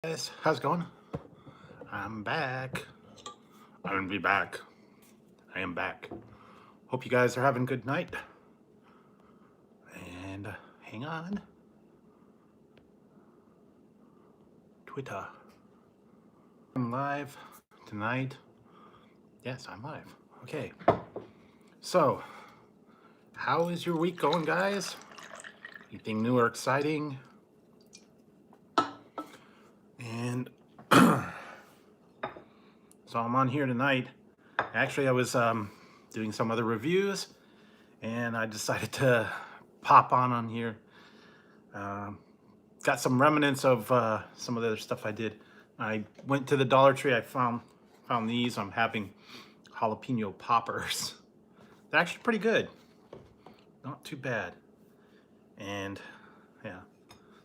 Guys, how's it going? I'm back. I'm gonna be back. I am back. Hope you guys are having a good night. And hang on. Twitter. I'm live tonight. Yes, I'm live. Okay. So, how is your week going, guys? Anything new or exciting? And so I'm on here tonight. Actually, I was doing some other reviews, and I decided to pop on here. Got some remnants of some of the other stuff I did. I went to the Dollar Tree. I found these. I'm having jalapeno poppers. They're actually pretty good. Not too bad. And yeah,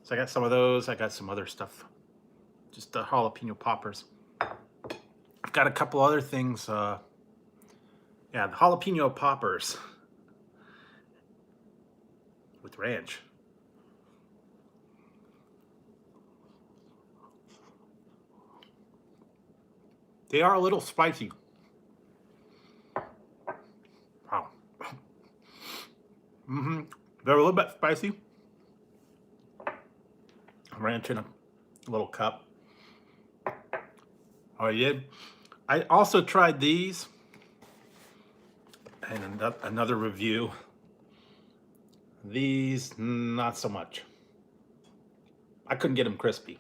so I got some of those. I got some other stuff. Just the jalapeno poppers. I've got a couple other things. Yeah, the jalapeno poppers with ranch. They are a little spicy. Wow. They're a little bit spicy. Ranch in a little cup. Oh, I did. I also tried these and another review. These, not so much. I couldn't get them crispy.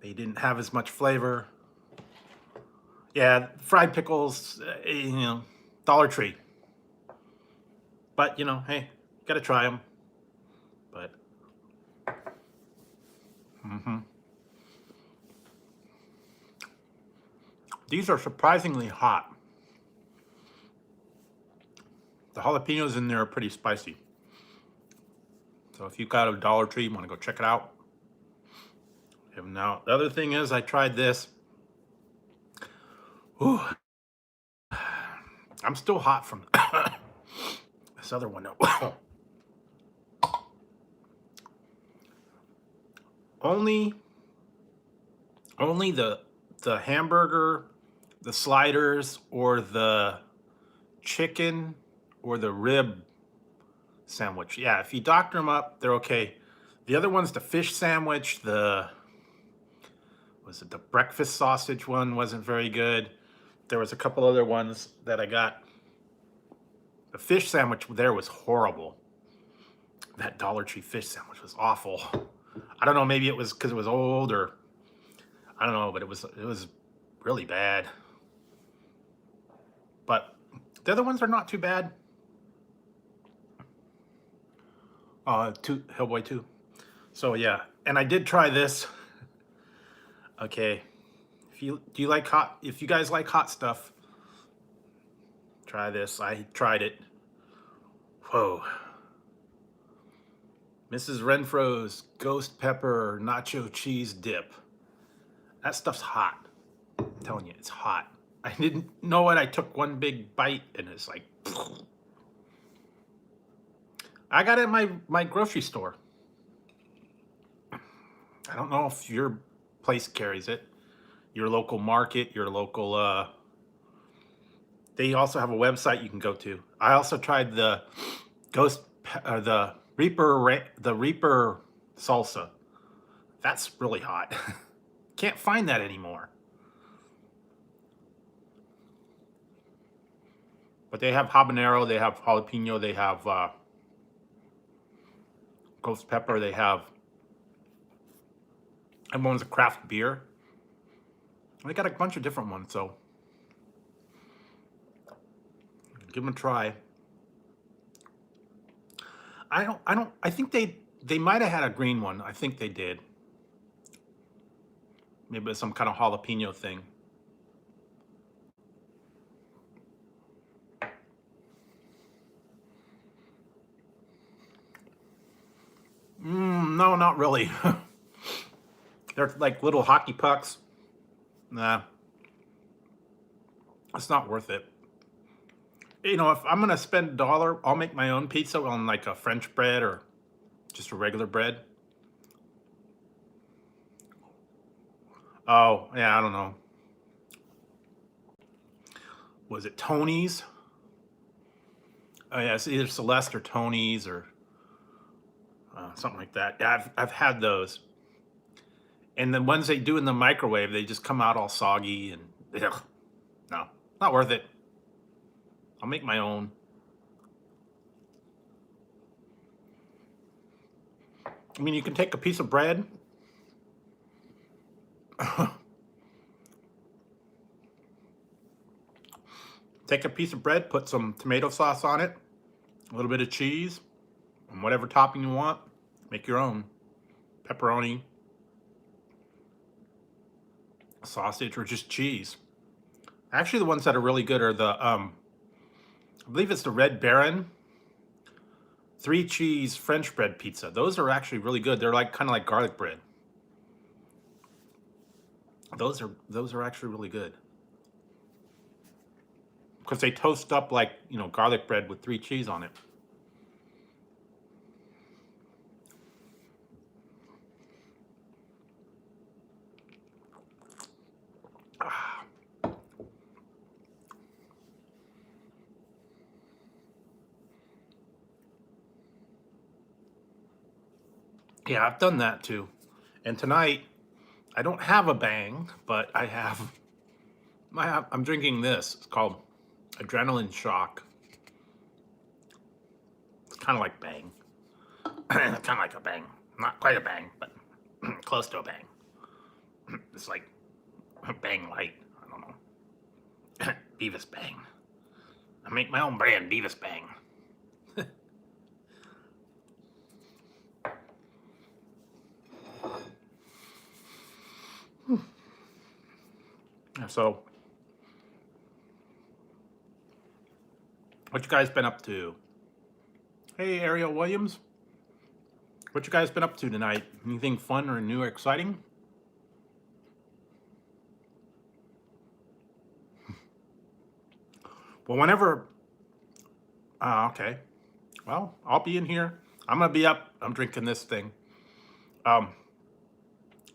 They didn't have as much flavor. Yeah, fried pickles, you know, Dollar Tree. But, you know, hey, gotta try them. But, these are surprisingly hot. The jalapenos in there are pretty spicy. So if you've got a Dollar Tree, you want to go check it out. And now, the other thing is I tried this. Ooh. I'm still hot from this other one. only the hamburger, the sliders, or the chicken or the rib sandwich. Yeah, if you doctor them up, they're okay. The other one's the fish sandwich. The breakfast sausage one wasn't very good. There was a couple other ones that I got. The fish sandwich there was horrible. That Dollar Tree fish sandwich was awful. I don't know, maybe it was because it was old, or I don't know, but it was really bad. But the other ones are not too bad. Hellboy 2. So yeah, and I did try this. Okay, if you guys like hot stuff, try this. I tried it. Whoa. Mrs. Renfro's Ghostpepper Nacho Cheese Dip. That stuff's hot. I'm telling you, it's hot. I didn't know it. I took one big bite and it's like, I got it at my grocery store. I don't know if your place carries it. Your local market, your local, they also have a website you can go to. I also tried the Reaper salsa. That's really hot. Can't find that anymore. But they have habanero, they have jalapeno, they have ghost pepper, they have, and one's a craft beer. They got a bunch of different ones, so give them a try. I think they might have had a green one. I think they did. Maybe it's some kind of jalapeno thing. No, not really. They're like little hockey pucks. Nah, it's not worth it. You know, if I'm gonna spend $1, I'll make my own pizza on like a French bread or just a regular bread. Oh, yeah, I don't know. Was it Tony's? Oh, yeah, it's either Celeste or Tony's or something like that. Yeah, I've had those. And the ones they do in the microwave, they just come out all soggy and ugh, no, not worth it. I'll make my own. I mean, you can take a piece of bread. Take a piece of bread, put some tomato sauce on it, a little bit of cheese, and whatever topping you want. Make your own. Pepperoni, sausage, or just cheese. Actually, the ones that are really good are the, I believe it's the Red Baron 3-cheese French bread pizza. Those are actually really good. They're like kind of like garlic bread. Those are actually really good. Because they toast up like, you know, garlic bread with 3 cheese on it. Yeah, I've done that too. And tonight, I don't have a bang, but I'm drinking this. It's called Adrenaline Shock. It's kind of like bang. Kind of like a bang. Not quite a bang, but close to a bang. It's like a bang light. I don't know. Beavis Bang. I make my own brand, Beavis Bang. So, what you guys been up to? Hey, Ariel Williams. What you guys been up to tonight? Anything fun or new or exciting? Well, whenever... okay. Well, I'll be in here. I'm going to be up. I'm drinking this thing.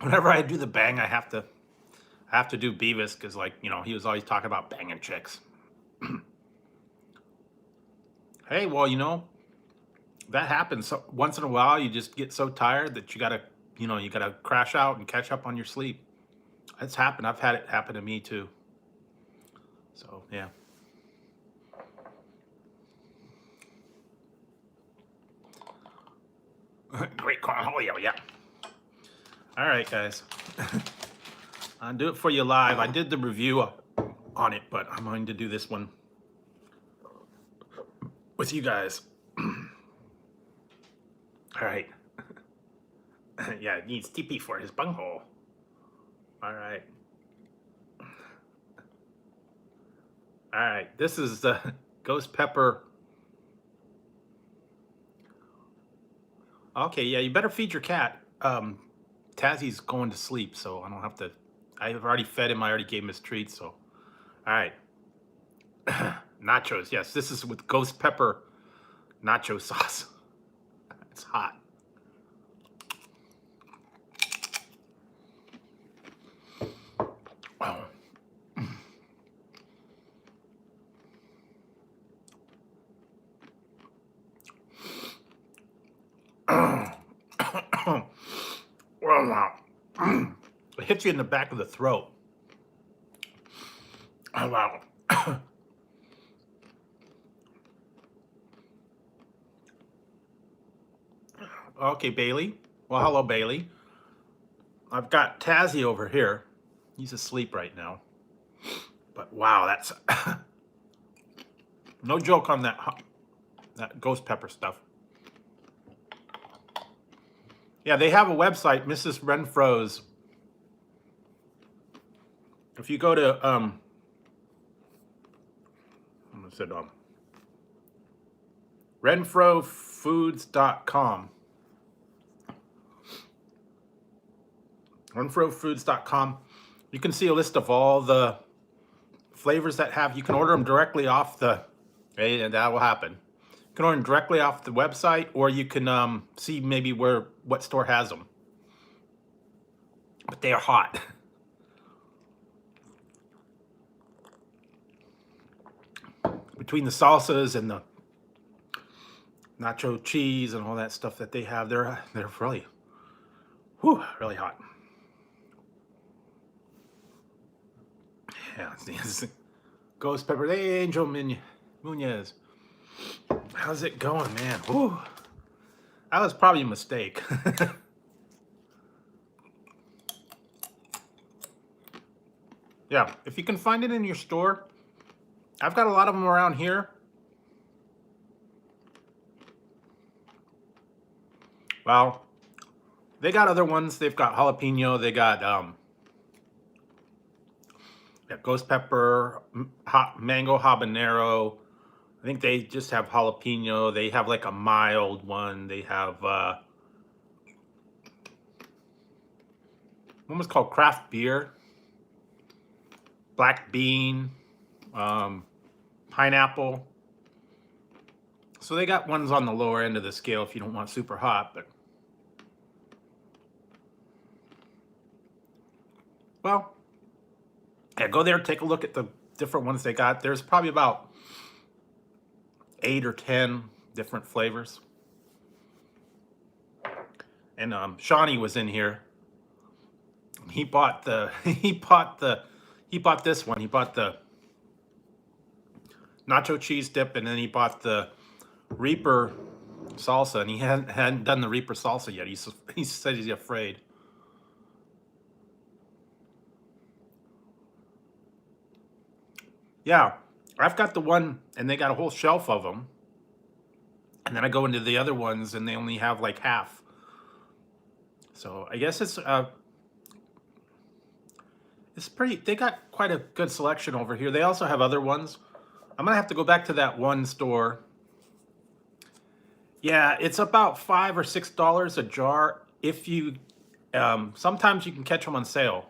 Whenever I do the bang, I have to do Beavis because, like, you know, he was always talking about banging chicks. Hey, well, you know, that happens. So, once in a while, you just get so tired that you gotta, you know, you gotta crash out and catch up on your sleep. It's happened. I've had it happen to me too. So, yeah. Great cornholio, yeah. All right, guys. I'll do it for you live. I did the review on it, but I'm going to do this one with you guys. All right. Yeah, it needs TP for his bunghole. All right. All right. This is the Ghostpepper. Okay, yeah, you better feed your cat. Tazzy's going to sleep, so I don't have to. I've already fed him. I already gave him his treats, so. All right. Nachos, yes. This is with Ghostpepper nacho sauce. It's hot. Oh. Well, now. It hits you in the back of the throat. Oh, wow. Okay, Bailey. Well, hello, Bailey. I've got Tazzy over here. He's asleep right now. But wow, that's no joke on that Ghostpepper stuff. Yeah, they have a website, Mrs. Renfro's. If you go to what is it? Renfrofoods.com. Renfrofoods.com. You can see a list of all the flavors that have. You can order them directly off the. And that will happen. You can order them directly off the website, or you can see maybe what store has them. But they are hot. between the salsas and the nacho cheese and all that stuff that they have, they're really, really hot. Yeah, it's Ghostpepper. Hey, Angel Munoz. How's it going, man? Whew. That was probably a mistake. Yeah, if you can find it in your store, I've got a lot of them around here. Well, they got other ones. They've got jalapeno. They got ghost pepper, hot mango habanero. I think they just have jalapeno. They have like a mild one. They have one was called craft beer, black bean, pineapple. So they got ones on the lower end of the scale if you don't want super hot, but well, yeah, go there, take a look at the different ones they got. There's probably about 8 or 10 different flavors. And Shawnee was in here. He bought the he bought this one. He bought the nacho cheese dip, and then he bought the Reaper salsa, and he hadn't done the Reaper salsa yet. He said he's afraid. Yeah, I've got the one, and they got a whole shelf of them. And then I go into the other ones, and they only have like half. So I guess it's pretty. They got quite a good selection over here. They also have other ones. I'm gonna have to go back to that one store. Yeah, it's about $5 or $6 a jar. If you, sometimes you can catch them on sale.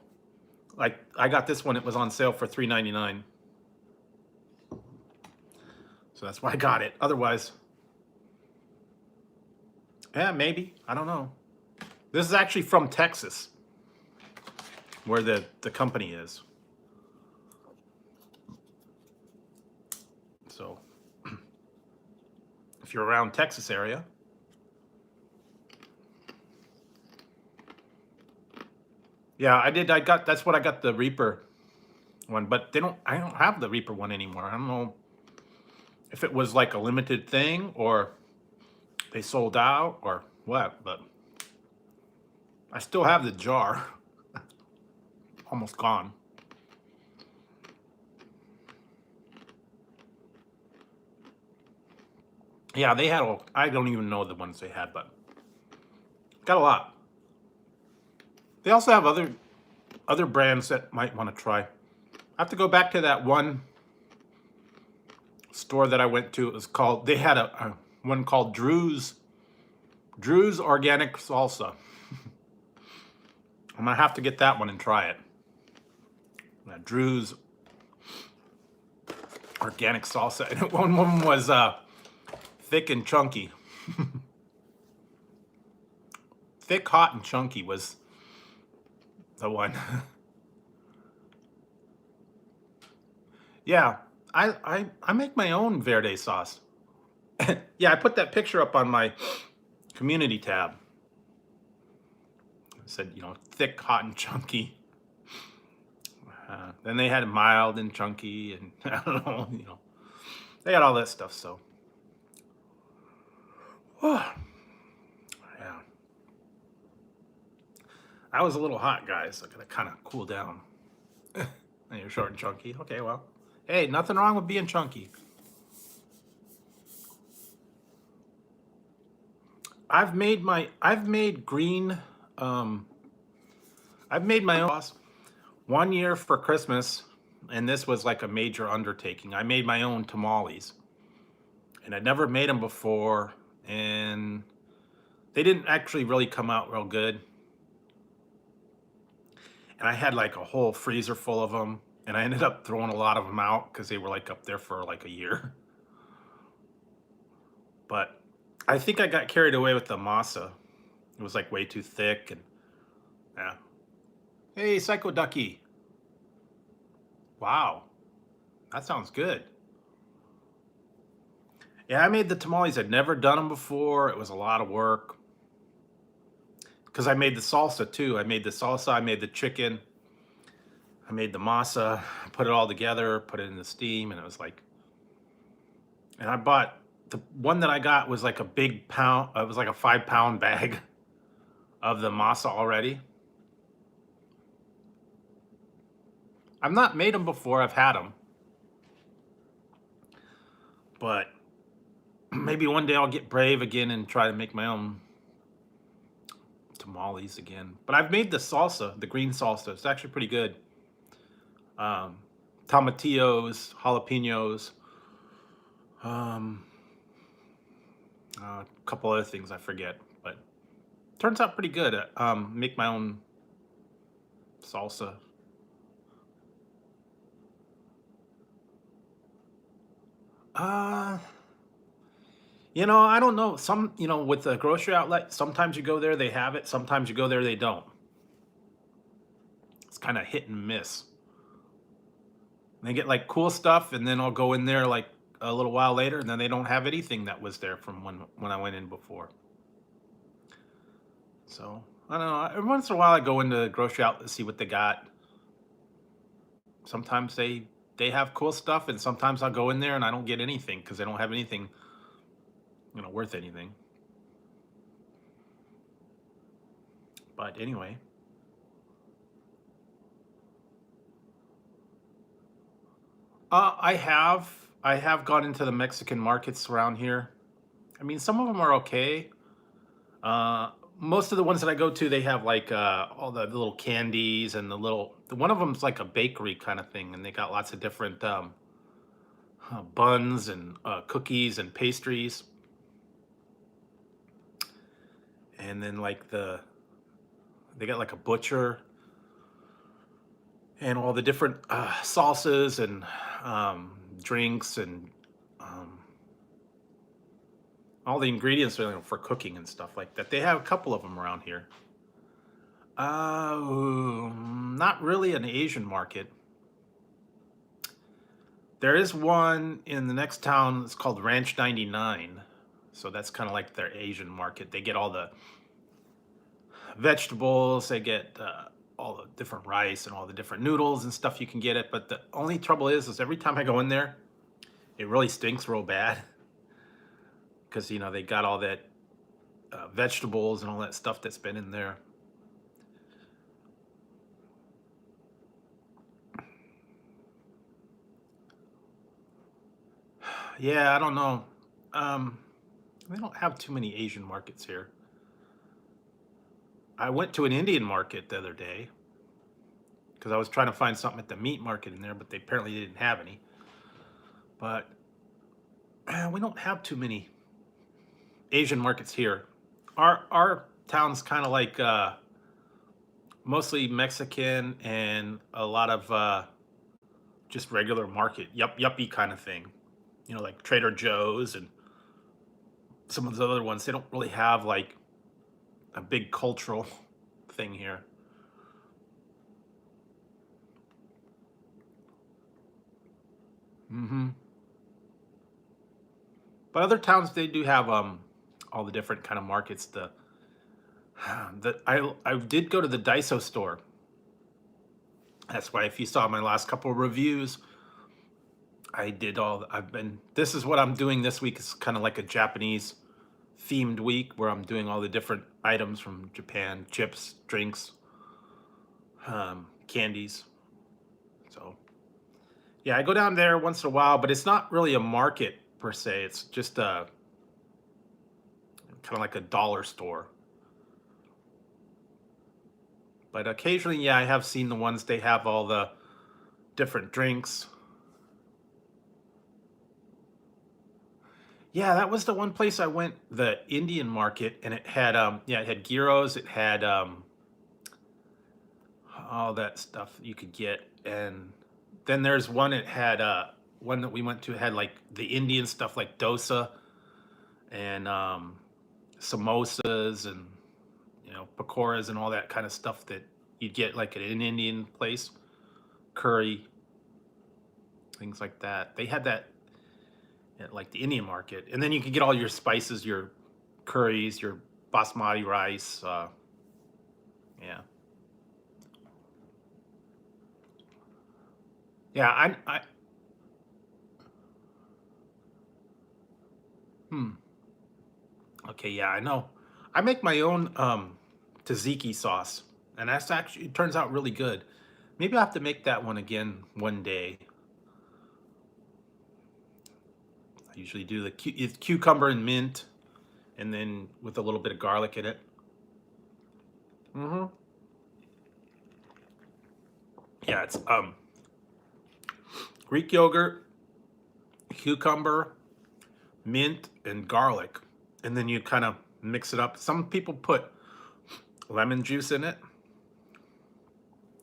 Like I got this one; it was on sale for $3.99. So that's why I got it. Otherwise, yeah, maybe. I don't know. This is actually from Texas, where the company is. So if you're around Texas area, yeah, I did. That's what I got, the Reaper one, but I don't have the Reaper one anymore. I don't know if it was like a limited thing or they sold out or what, but I still have the jar. Almost gone. Yeah, they had I don't even know the ones they had, but got a lot. They also have other brands that might want to try. I have to go back to that one store that I went to. It was called, they had a one called Drew's Organic Salsa. I'm gonna have to get that one and try it. Drew's Organic Salsa. And one woman was thick and chunky. Thick, hot, and chunky was the one. Yeah, I make my own verde sauce. Yeah, I put that picture up on my community tab. It said, thick, hot, and chunky. Then they had mild and chunky, and I don't know, they got all that stuff. So, yeah, I was a little hot, guys. I gotta kind of cool down. And you're short and chunky. Okay, well, hey, nothing wrong with being chunky. I've made my own sauce 1 year for Christmas, and this was like a major undertaking. I made my own tamales, and I'd never made them before, and they didn't actually really come out real good. And I had like a whole freezer full of them, and I ended up throwing a lot of them out because they were like up there for like a year. But I think I got carried away with the masa. It was like way too thick, and yeah. Hey, Psycho Ducky. Wow, that sounds good. Yeah, I made the tamales. I'd never done them before. It was a lot of work because I made the salsa too. I made the salsa, I made the chicken, I made the masa, I put it all together, put it in the steam, and it was like, and I bought the one that I got was like a big pound, it was like a 5 pound bag of the masa already. I've not made them before, I've had them, but maybe one day I'll get brave again and try to make my own tamales again. But I've made the salsa, the green salsa. It's actually pretty good. Um, Tomatillos, jalapenos, um, a couple other things I forget, but turns out pretty good. Make my own salsa. Uh, I don't know. With the grocery outlet, sometimes you go there, they have it. Sometimes you go there, they don't. It's kind of hit and miss. They get like cool stuff, and then I'll go in there like a little while later, and then they don't have anything that was there from when I went in before. So I don't know. Every once in a while, I go into the grocery outlet to see what they got. Sometimes they have cool stuff, and sometimes I'll go in there and I don't get anything because they don't have anything, worth anything. But anyway. I have gone into the Mexican markets around here. I mean, some of them are okay. Uh, Most of the ones that I go to, they have like all the little candies and one of them's like a bakery kind of thing, and they got lots of different buns and cookies and pastries, and then they got like a butcher and all the different salsas and drinks and um, all the ingredients for cooking and stuff like that. They have a couple of them around here. Not really an Asian market. There is one in the next town. It's called Ranch 99. So that's kind of like their Asian market. They get all the vegetables. They get all the different rice and all the different noodles and stuff you can get it. But the only trouble is every time I go in there, it really stinks real bad because they got all that vegetables and all that stuff that's been in there. Yeah, I don't know. Um, we don't have too many Asian markets here. I went to an Indian market the other day because I was trying to find something at the meat market in there, but they apparently didn't have any. But we don't have too many Asian markets here. Our town's kind of like mostly Mexican and a lot of just regular market, yuppie kind of thing. Like Trader Joe's and some of the other ones. They don't really have like a big cultural thing here. hmm But other towns they do have all the different kind of markets. I did go to the Daiso store. That's why if you saw my last couple of reviews, I did all. I've been. This is what I'm doing this week. It's kind of like a Japanese themed week where I'm doing all the different items from Japan: chips, drinks, candies. So yeah, I go down there once in a while, but it's not really a market per se. It's just a kind of like a dollar store. But occasionally, yeah, I have seen the ones they have all the different drinks. Yeah, that was the one place I went, the Indian market, and it had it had gyros, it had all that stuff that you could get. And then there's one it had one that we went to had like the Indian stuff like dosa and samosas and pakoras and all that kind of stuff that you'd get like at an Indian place, curry, things like that. They had that at like the Indian market. And then you can get all your spices, your curries, your basmati rice. Yeah. Yeah, hmm. Okay, yeah, I know. I make my own tzatziki sauce, and that's actually, it turns out really good. Maybe I'll have to make that one again one day. I usually do it's cucumber and mint, and then with a little bit of garlic in it. Mm-hmm. Yeah, it's Greek yogurt, cucumber, mint, and garlic, and then you kind of mix it up. Some people put lemon juice in it,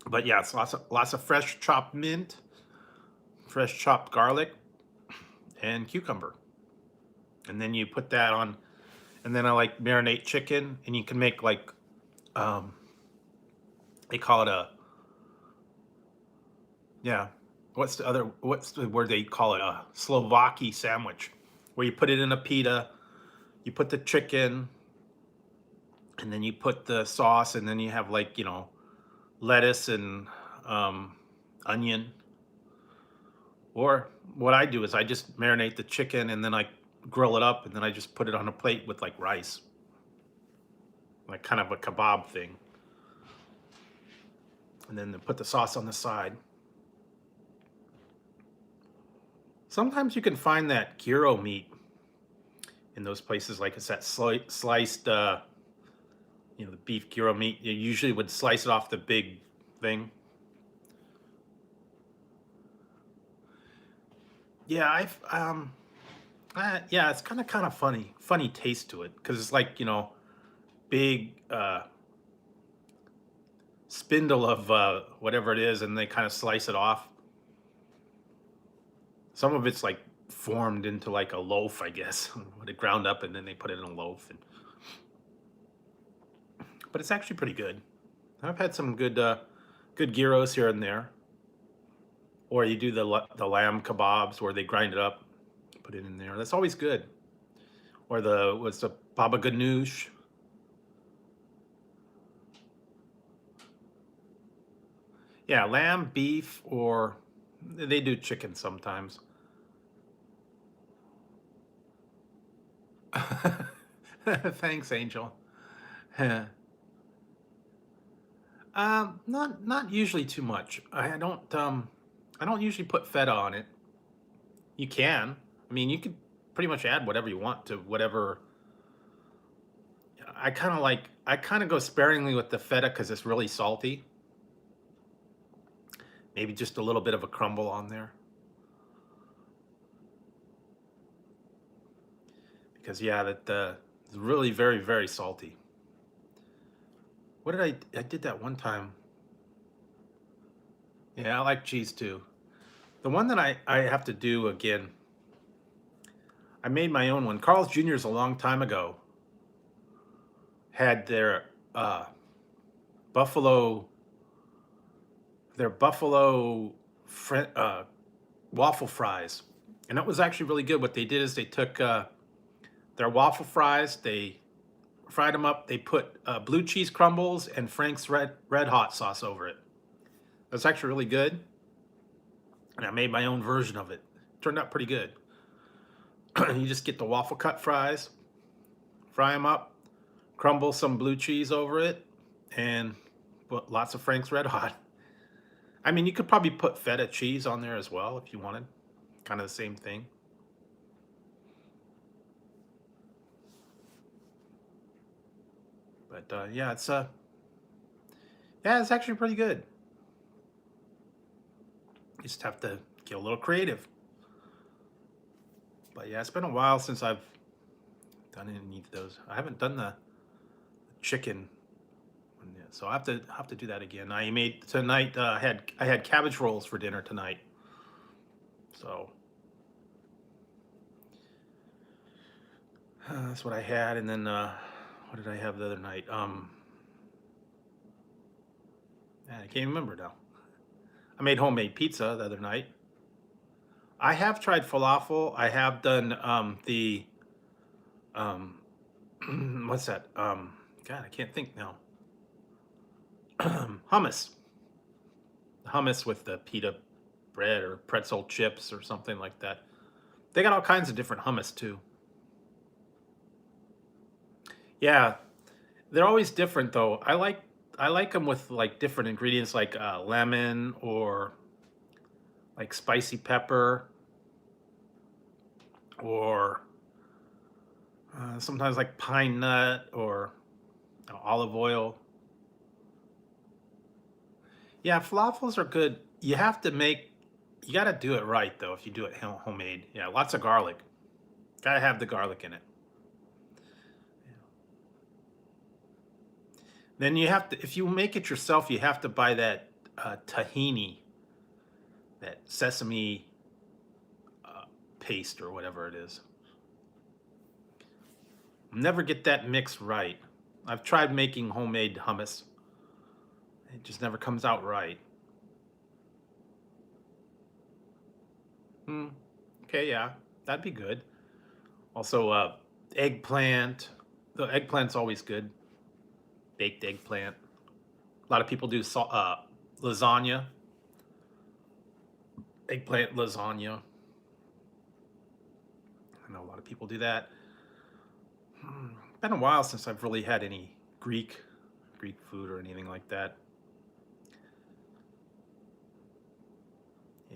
but yeah, it's lots of fresh chopped mint, fresh chopped garlic, and cucumber, and then you put that on. And then I like marinate chicken, and you can make like um, they call it a, yeah. What's the word they call it? A Slovaki sandwich, where you put it in a pita, you put the chicken, and then you put the sauce, and then you have like, lettuce and um, onion. Or what I do is I just marinate the chicken, and then I grill it up, and then I just put it on a plate with like rice, like kind of a kebab thing. And then put the sauce on the side. Sometimes you can find that gyro meat in those places, like it's that sliced, the beef gyro meat. You usually would slice it off the big thing. Yeah, yeah, it's kind of funny taste to it, because it's like, big spindle of whatever it is, and they kind of slice it off. Some of it's like formed into like a loaf, I guess, with it ground up, and then they put it in a loaf. But it's actually pretty good. I've had some good gyros here and there. Or you do the lamb kebabs where they grind it up, put it in there. That's always good. Or what's the baba ganoush? Yeah, lamb, beef, or they do chicken sometimes. Thanks, Angel. Not usually too much. I don't usually put feta on it. You can. I mean, you could pretty much add whatever you want to whatever. I kind of go sparingly with the feta because it's really salty. Maybe just a little bit of a crumble on there. Because yeah, it's really very, very salty. What did I did that one time. Yeah, I like cheese too. The one that I have to do again, I made my own one. Carl's Jr.'s a long time ago had buffalo their buffalo waffle fries, and that was actually really good. What they did is they took their waffle fries, they fried them up, they put blue cheese crumbles and Frank's red hot sauce over it. That's actually really good, and I made my own version of it. Turned out pretty good. You just get the waffle cut fries, fry them up, crumble some blue cheese over it, and put lots of Frank's red hot. I mean, you could probably put feta cheese on there as well if you wanted. Kind of the same thing. But yeah, it's actually pretty good. You just have to get a little creative. But yeah, it's been a while since I've done any of those. I haven't done the chicken one yet, so I have to do that again. I made tonight. I had cabbage rolls for dinner tonight. So that's what I had, and then what did I have the other night? I can't remember now. I made homemade pizza the other night. I have tried falafel. I have done the um, what's that? God, I can't think now. Hummus, hummus with the pita bread or pretzel chips or something like that. They got all kinds of different hummus too. Yeah, they're always different though. I like them with like different ingredients like lemon or like spicy pepper or sometimes like pine nut or olive oil. Yeah, falafels are good. You got to do it right though. If you do it homemade, yeah, lots of garlic. Got to have the garlic in it. Then you have to, if you make it yourself, you have to buy that tahini, that sesame uh, paste or whatever it is. Never get that mix right. I've tried making homemade hummus. It just never comes out right. Hmm. Okay, yeah, that'd be good. Also, eggplant. The eggplant's always good. Baked eggplant. A lot of people do lasagna, eggplant lasagna. I know a lot of people do that. Been a while since I've really had any Greek food or anything like that.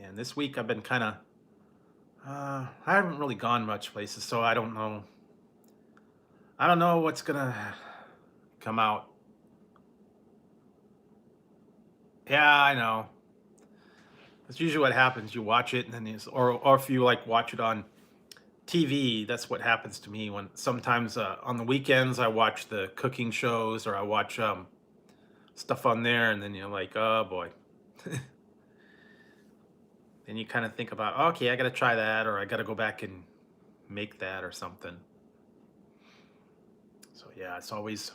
And this week I've been kind of, I haven't really gone much places, so I don't know. I don't know what's gonna come out. Yeah, I know. That's usually what happens. You watch it, and then or if you like watch it on TV, that's what happens to me. When sometimes on the weekends I watch the cooking shows or I watch stuff on there, and then you're like, oh boy. Then you kind of think about, okay, I got to try that, or I got to go back and make that or something. So yeah, it's always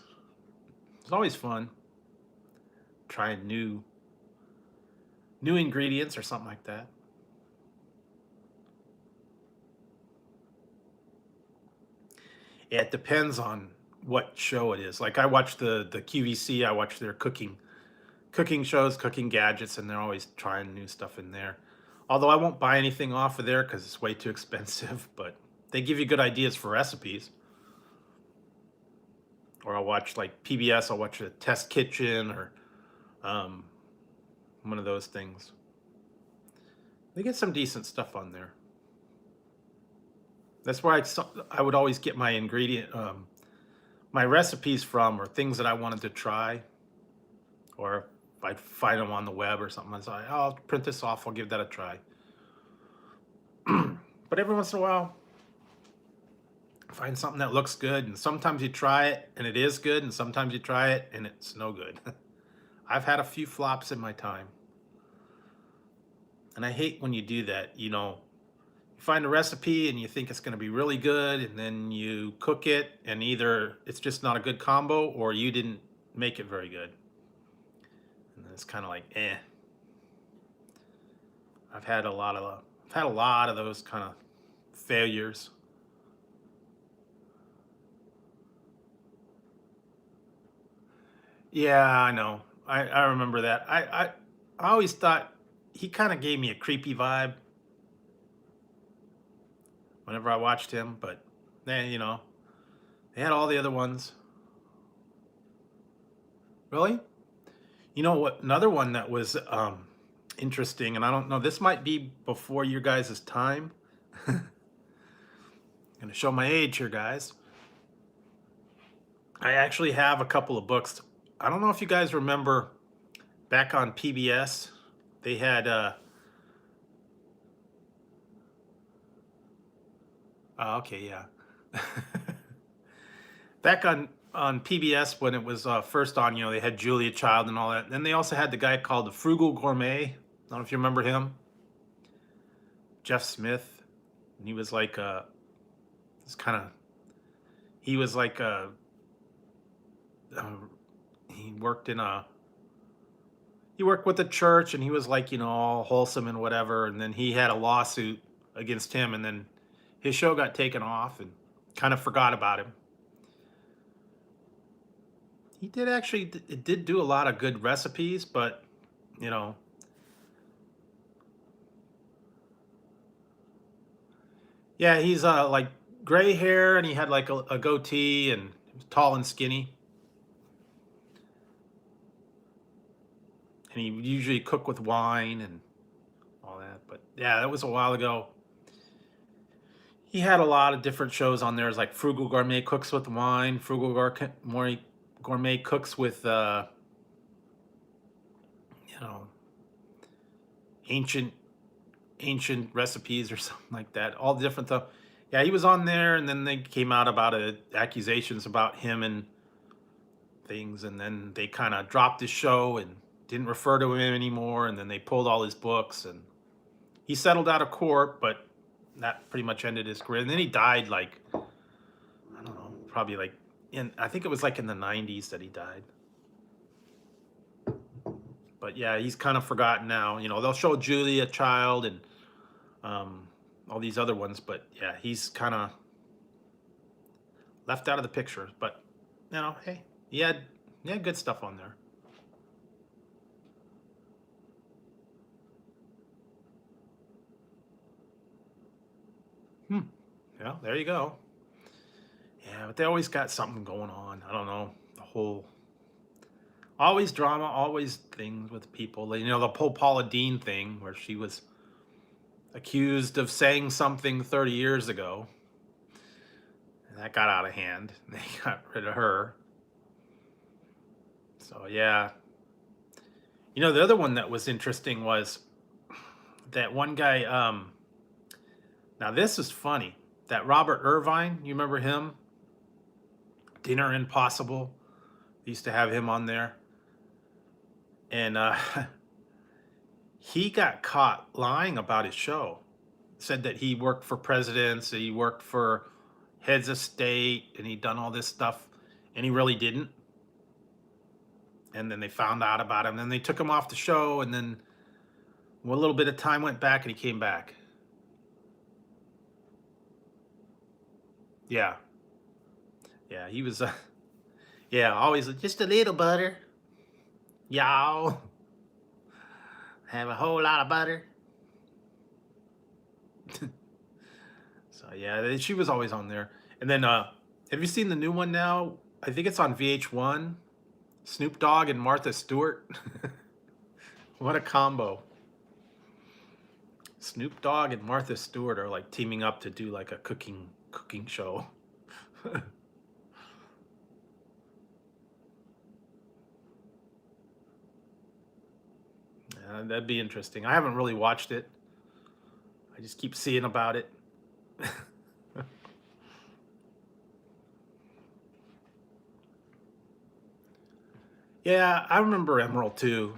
fun trying new ingredients or something like that. Yeah, it depends on what show it is. Like I watch the QVC, I watch their cooking shows, cooking gadgets, and they're always trying new stuff in there. Although I won't buy anything off of there because it's way too expensive, but they give you good ideas for recipes. Or I'll watch like PBS, I'll watch a test kitchen or um, one of those things. They get some decent stuff on there. That's where I would always get my recipes from, or things that I wanted to try, or if I find them on the web or something. I was like, oh, I'll print this off. I'll give that a try. But every once in a while, find something that looks good, and sometimes you try it and it is good, and sometimes you try it and it's no good. I've had a few flops in my time, and I hate when you do that. You find a recipe and you think it's going to be really good, and then you cook it, and either it's just not a good combo or you didn't make it very good. And then it's kind of like, eh. I've had a lot of those kind of failures. Yeah, I know. I remember that. I always thought he kind of gave me a creepy vibe whenever I watched him, but then, they had all the other ones. Really? You know what? Another one that was interesting, and I don't know, this might be before your guys' time. Gonna show my age here, guys. I actually have a couple of books. I don't know if you guys remember back on PBS, they had oh, okay, yeah. Back on PBS when it was first on, they had Julia Child and all that. Then they also had the guy called the Frugal Gourmet. I don't know if you remember him. Jeff Smith. And he was like this kind of he was like uh, he worked in a he worked with the church, and he was like, all wholesome and whatever, and then he had a lawsuit against him, and then his show got taken off and kind of forgot about him. He did actually, it did do a lot of good recipes, but you know, yeah, he's like gray hair, and he had like a goatee, and he was tall and skinny. And he usually cook with wine and all that. But yeah, that was a while ago. He had a lot of different shows on there. It's like Frugal Gourmet cooks with wine, Gourmet cooks with you know, ancient ancient recipes or something like that. All different stuff. Yeah, he was on there, and then they came out about accusations about him and things, and then they kind of dropped his show and didn't refer to him anymore, and then they pulled all his books, and he settled out of court, but that pretty much ended his career. And then he died, like, I don't know, probably like I think it was like in the 90s that he died. But yeah, he's kind of forgotten now. You know, they'll show Julia Child and all these other ones, but yeah, he's kind of left out of the picture. But you know, hey, he had good stuff on there. Yeah, there you go. Yeah, but they always got something going on. I don't know, the whole always drama, always things with people. You know, the whole Paula Deen thing where she was accused of saying something 30 years ago. And that got out of hand. They got rid of her. So, yeah. You know, the other one that was interesting was that one guy, now this is funny. That Robert Irvine, you remember him? Dinner Impossible. They used to have him on there. And he got caught lying about his show. Said that he worked for presidents, that he worked for heads of state, and he'd done all this stuff, and he really didn't. And then they found out about him. Then they took him off the show, and then a little bit of time went back, and he came back. Yeah. Yeah, he was, yeah, always just a little butter. Y'all have a whole lot of butter. So yeah, she was always on there. And then have you seen the new one now? I think it's on VH1. Snoop Dogg and Martha Stewart. What a combo. Snoop Dogg and Martha Stewart are like teaming up to do like a cooking show. That'd be interesting. I haven't really watched it. I just keep seeing about it. Yeah, I remember Emerald too.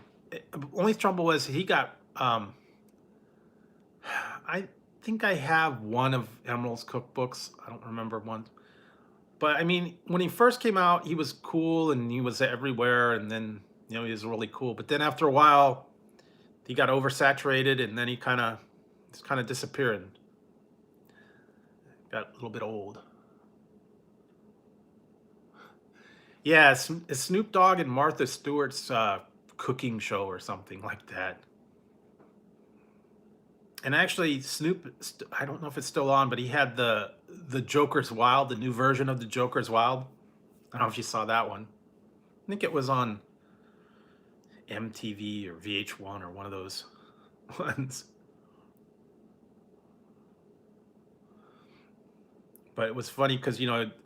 Only trouble was he got. I think I have one of Emerald's cookbooks. I don't remember one, but I mean, when he first came out, he was cool and he was everywhere, and then he was really cool. But then after a while, he got oversaturated, and then he kind of disappeared. Got a little bit old. Yeah, it's Snoop Dogg and Martha Stewart's cooking show or something like that. And actually, I don't know if it's still on, but he had the Joker's Wild, the new version of the Joker's Wild. I don't know if you saw that one. I think it was on MTV or VH1 or one of those ones. But it was funny because,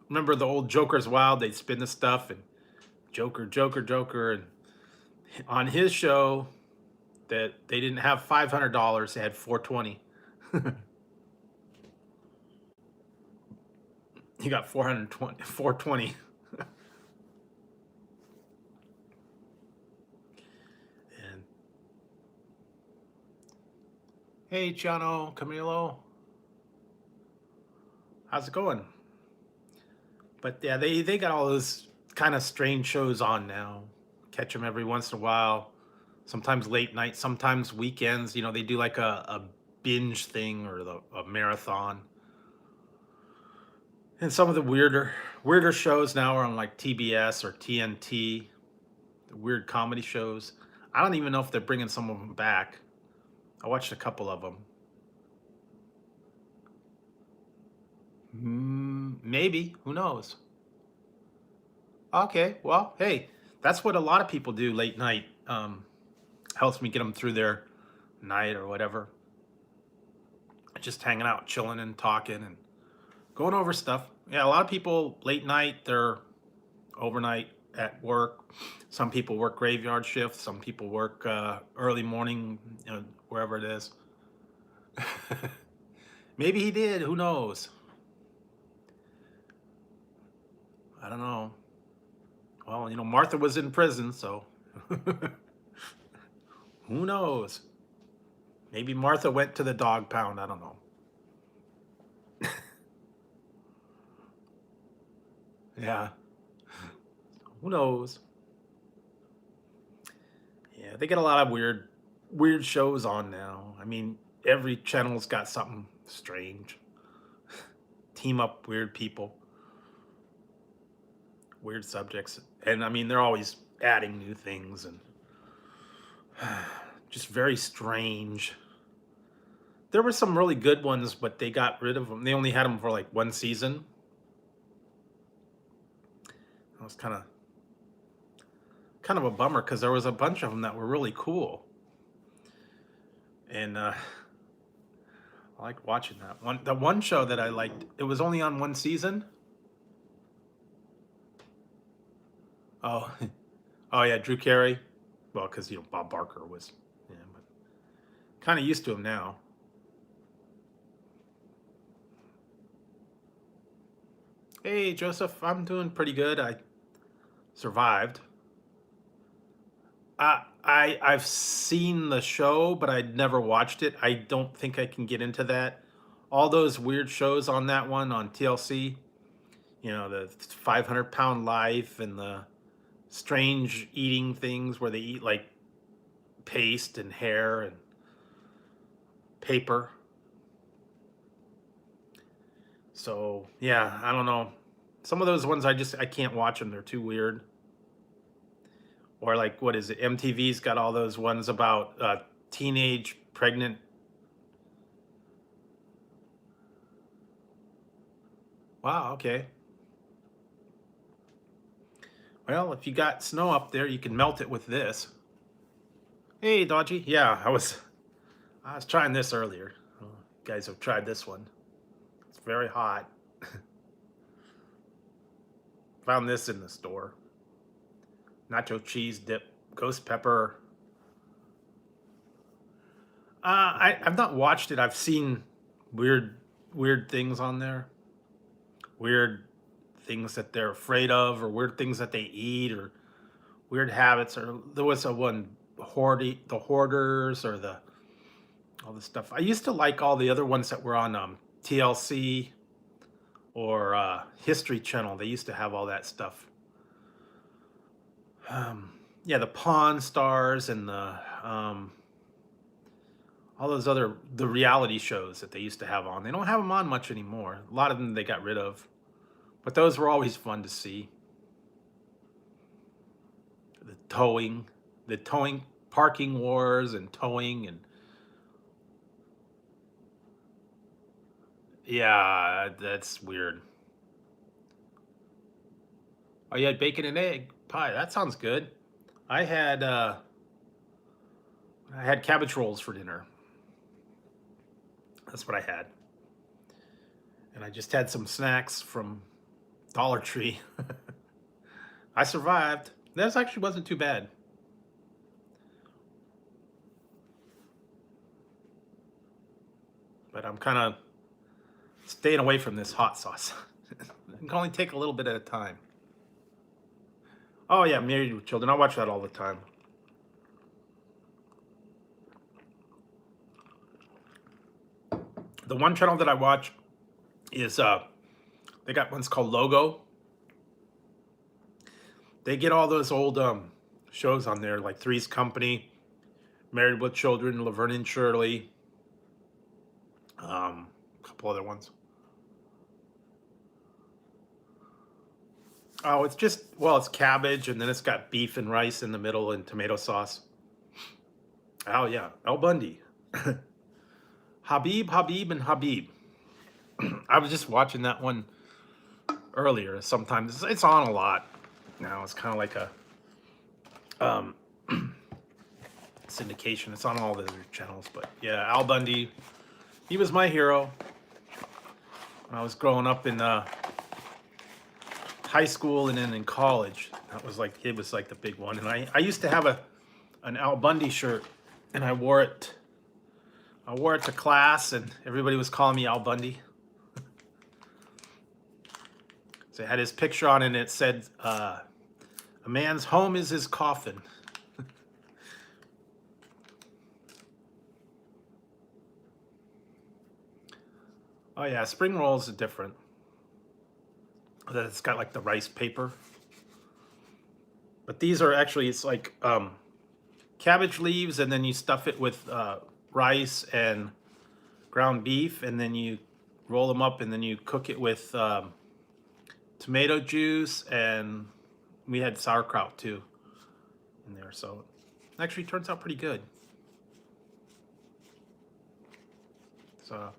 remember the old Joker's Wild? They'd spin the stuff and Joker. And on his show, that they didn't have $500, they had $420. He got $420. And hey, Giano, Camilo, how's it going? But yeah, they got all those kind of strange shows on now. Catch them every once in a while. Sometimes late night, sometimes weekends. They do like a binge thing or a marathon. And some of the weirder shows now are on like TBS or TNT, the weird comedy shows. I don't even know if they're bringing some of them back. I watched a couple of them. Maybe. Who knows? Okay. Well, hey, that's what a lot of people do late night. Helps me get them through their night or whatever. Just hanging out, chilling and talking and going over stuff. Yeah, a lot of people late night, they're overnight at work. Some people work graveyard shifts. Some people work early morning, wherever it is. Maybe he did. Who knows? I don't know. Well, Martha was in prison, so who knows? Maybe Martha went to the dog pound. I don't know. Yeah. Who knows? Yeah, they get a lot of weird shows on now. I mean, every channel's got something strange. Team up weird people, weird subjects. And I mean, they're always adding new things and just very strange. There were some really good ones, but they got rid of them. They only had them for like one season. That was kind of a bummer because there was a bunch of them that were really cool. And I like watching that one. The one show that I liked, it was only on one season. Oh, oh yeah, Drew Carey. Well, because Bob Barker was, yeah, but kind of used to him now. Hey Joseph, I'm doing pretty good. I survived. I've seen the show, but I'd never watched it. I don't think I can get into that. All those weird shows on that one on TLC, the 500-pound life and the strange eating things where they eat like paste and hair and paper. So yeah, I don't know. Some of those ones I can't watch them. They're too weird. Or like, what is it? MTV's got all those ones about teenage pregnant. Wow, okay. Well, if you got snow up there, you can melt it with this. Hey, Dodgy. Yeah, I was trying this earlier. You guys have tried this one. It's very hot. Found this in the store. Nacho cheese dip, Ghostpepper. I've not watched it. I've seen weird things on there. Weird things that they're afraid of, or weird things that they eat, or weird habits. Or there was a one the hoarders, or all the stuff. I used to like all the other ones that were on TLC or History Channel. They used to have all that stuff. Yeah, the Pawn Stars and all those the reality shows that they used to have on. They don't have them on much anymore. A lot of them they got rid of, but those were always fun to see. The towing, parking wars and towing, and yeah, that's weird. Oh, you had bacon and egg pie. That sounds good. I had cabbage rolls for dinner. That's what I had. And I just had some snacks from Dollar Tree. I survived. This actually wasn't too bad. But I'm kind of staying away from this hot sauce. It can only take a little bit at a time. Oh yeah, Married with Children. I watch that all the time. The one channel that I watch is they got one's called Logo. They get all those old shows on there, like Three's Company, Married with Children, Laverne and Shirley. A couple other ones. Oh, it's just, well, it's cabbage, and then it's got beef and rice in the middle and tomato sauce. Oh yeah, El Bundy. Habib, and Habib. I was just watching that one earlier. Sometimes it's on a lot now. It's kind of like a um, syndication. It's on all the other channels. But yeah, Al Bundy, he was my hero when I was growing up in high school and then in college. That was like, it was like the big one. And I used to have an Al Bundy shirt, and I wore it to class, and everybody was calling me Al Bundy. So it had his picture on it, and it said, a man's home is his coffin. Oh yeah, spring rolls are different. It's got like the rice paper. But these are actually, it's like cabbage leaves, and then you stuff it with rice and ground beef, and then you roll them up, and then you cook it with tomato juice, and we had sauerkraut too in there, so it actually turns out pretty good. So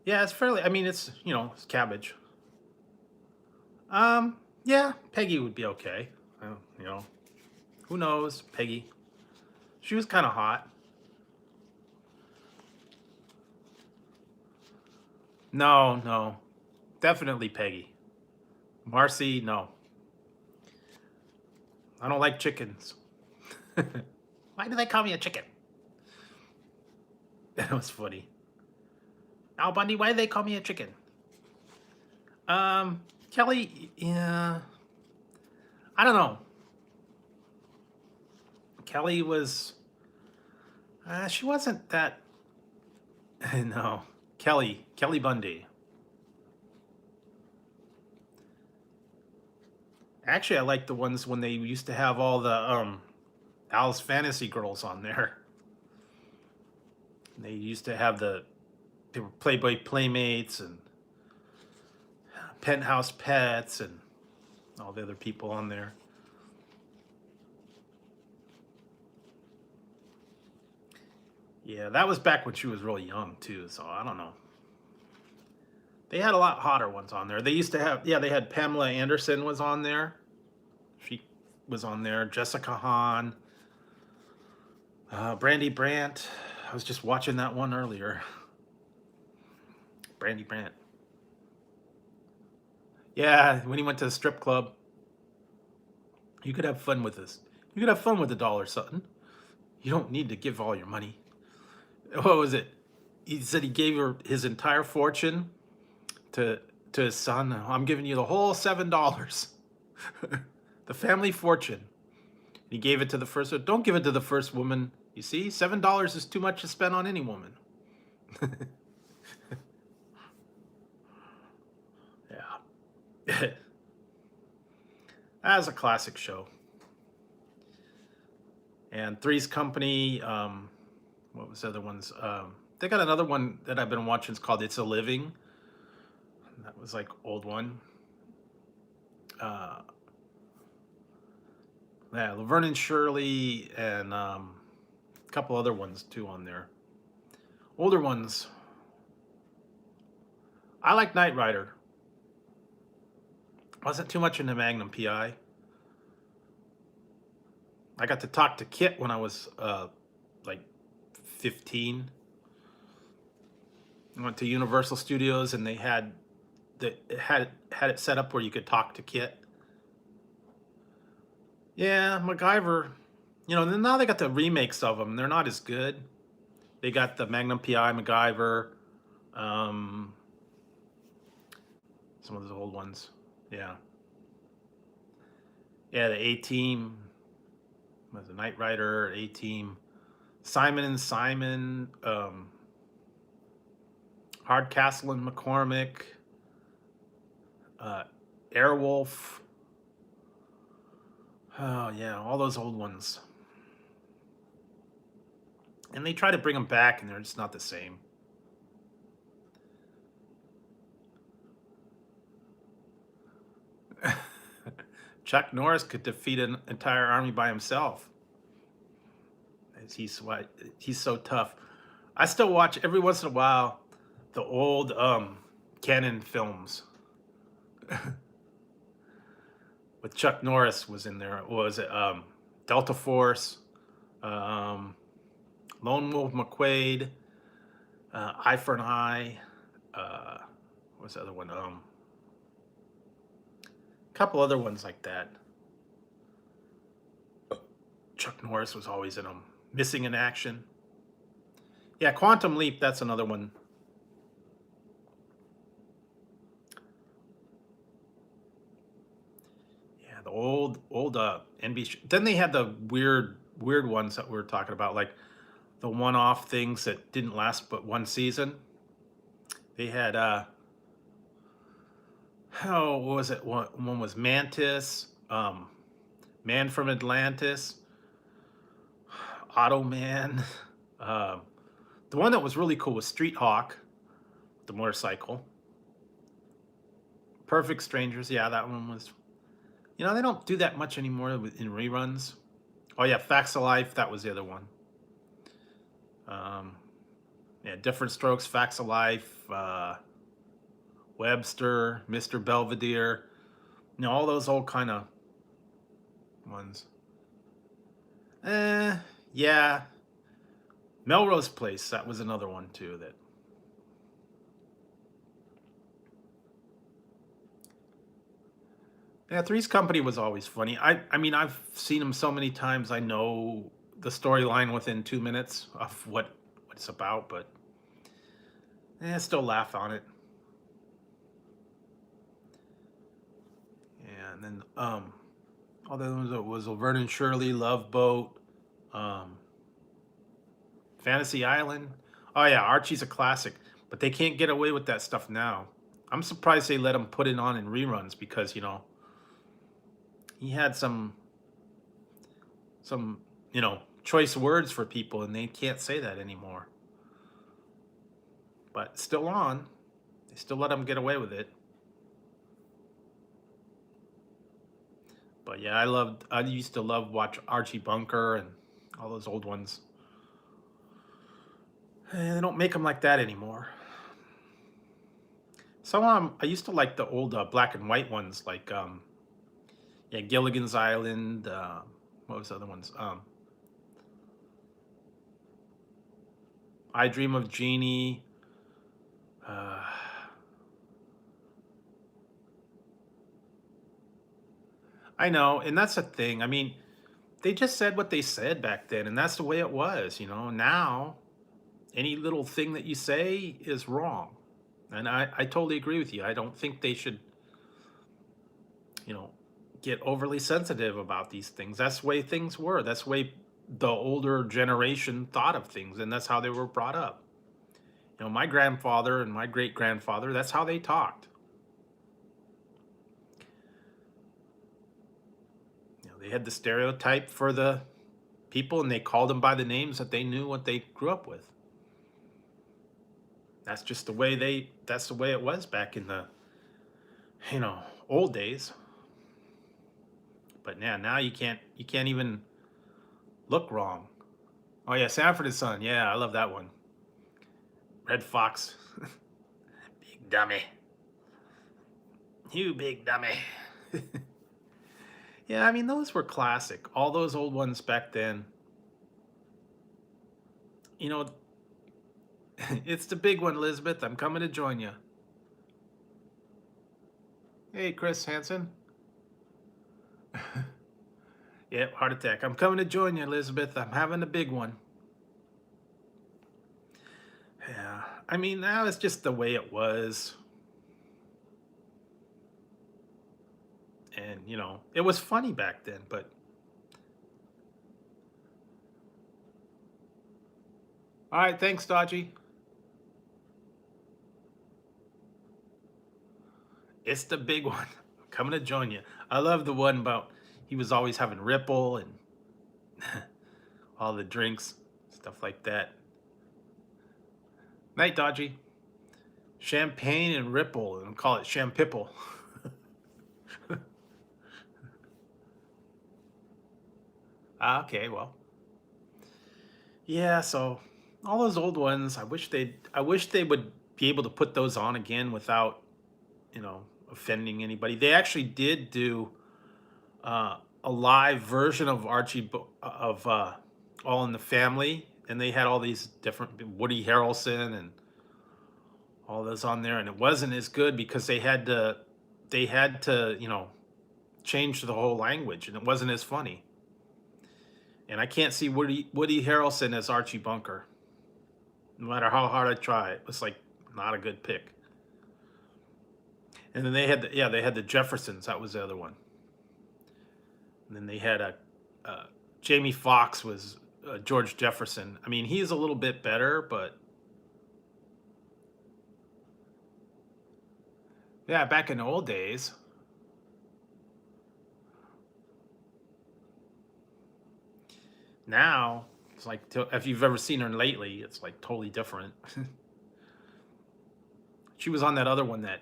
yeah, it's fairly, I mean, it's, you know, it's cabbage. Yeah, Peggy would be okay. You know, who knows? Peggy, she was kind of hot. No, definitely Peggy. Marcy, no. I don't like chickens. Why do they call me a chicken? That was funny. Al Bundy, why do they call me a chicken? Kelly, yeah, I don't know. Kelly was, she wasn't that, no. Kelly Bundy. Actually, I like the ones when they used to have all the Al's Fantasy Girls on there. And they used to have they were Playboy Playmates and Penthouse Pets and all the other people on there. Yeah, that was back when she was really young too, so I don't know. They had a lot hotter ones on there. They used to have, yeah, they had Pamela Anderson was on there. She was on there. Jessica Hahn. Brandy Brandt. I was just watching that one earlier. Brandy Brandt. Yeah, when he went to the strip club. You could have fun with this. You could have fun with $1 something. You don't need to give all your money. What was it? He said he gave her his entire fortune to his son. I'm giving you the whole $7. The family fortune. He gave it to the first. Don't give it to the first woman. You see, $7 is too much to spend on any woman. Yeah. That was a classic show. And Three's Company. What was the other ones? They got another one that I've been watching. It's called It's a Living. That was like old one. Yeah, Laverne and Shirley, and a couple other ones too on there. Older ones. I like Knight Rider. Wasn't too much into Magnum PI. I got to talk to Kit when I was like 15. I went to Universal Studios, and they had it set up where you could talk to Kit. Yeah, MacGyver. You know, now they got the remakes of them. They're not as good. They got the Magnum PI MacGyver. Some of those old ones. Yeah. Yeah, the A-Team. Was a Knight Rider, A-Team. Simon and Simon. Hardcastle and McCormick. Airwolf. Oh yeah, all those old ones. And they try to bring them back, and they're just not the same. Chuck Norris could defeat an entire army by himself. He's so tough. I still watch every once in a while the old Canon films with Chuck Norris was in there. Was it Delta Force, Lone Wolf McQuade, Eye for an Eye? What's the other one? A couple other ones like that. Chuck Norris was always in them. Missing in Action. Yeah, Quantum Leap, that's another one. Yeah, the old NBC. Then they had the weird ones that we were talking about, like the one-off things that didn't last but one season. They had what was it? One was Mantis, Man from Atlantis, Automan. The one that was really cool was Street Hawk, the motorcycle. Perfect Strangers, yeah, that one was. You know, they don't do that much anymore in reruns. Oh yeah, Facts of Life, that was the other one. Yeah, Different Strokes, Facts of Life, Webster, Mr. Belvedere. You know, all those old kind of ones. Yeah. Melrose Place, that was another one too that. Yeah, Three's Company was always funny. I mean, I've seen them so many times. I know the storyline within 2 minutes of what it's about, but I still laugh on it. Yeah, and then all the ones was Laverne and Shirley, Love Boat, Fantasy Island. Oh yeah, Archie's a classic, but they can't get away with that stuff now. I'm surprised they let him put it on in reruns because, you know, he had some you know, choice words for people, and they can't say that anymore. But still on. They still let him get away with it. But yeah, I used to watch Archie Bunker and all those old ones. They don't make them like that anymore. Some of them, I used to like the old black and white ones, like yeah, Gilligan's Island. What was the other ones? I Dream of Jeannie. I know, and that's the thing. I mean, they just said what they said back then, and that's the way it was, you know. Now, any little thing that you say is wrong. And I totally agree with you. I don't think they should, you know, get overly sensitive about these things. That's the way things were. That's the way the older generation thought of things, and that's how they were brought up. You know, my grandfather and my great-grandfather, that's how they talked. You know, they had the stereotype for the people, and they called them by the names that they knew what they grew up with. That's just the way that's the way it was back in the, you know, old days. But now you can't even look wrong. Oh yeah, Sanford and Son. Yeah, I love that one. Red Fox. Big dummy. You big dummy. Yeah, I mean, those were classic. All those old ones back then. You know, it's the big one, Elizabeth. I'm coming to join you. Hey, Chris Hansen. Yep, heart attack. I'm coming to join you, Elizabeth. I'm having a big one. Yeah, I mean, now it's just the way it was. And, you know, it was funny back then, but all right, thanks, Dodgy. It's the big one. I'm coming to join you. I love the one about he was always having Ripple and all the drinks. stuff like that. Night, Dodgy. Champagne and Ripple, and call it Champipple. Okay, well, yeah. So all those old ones, I wish they would be able to put those on again without, offending anybody. They actually did do a live version of All in the Family, and they had all these different Woody Harrelson and all those on there, and it wasn't as good because they had to change the whole language, and it wasn't as funny. And I can't see Woody Harrelson as Archie Bunker. No matter how hard I try, it was like not a good pick. And then they had the Jeffersons. That was the other one. And then they had Jamie Foxx was George Jefferson. I mean, he's a little bit better, but yeah, back in the old days. Now it's like, if you've ever seen her lately, it's like totally different. She was on that other one, that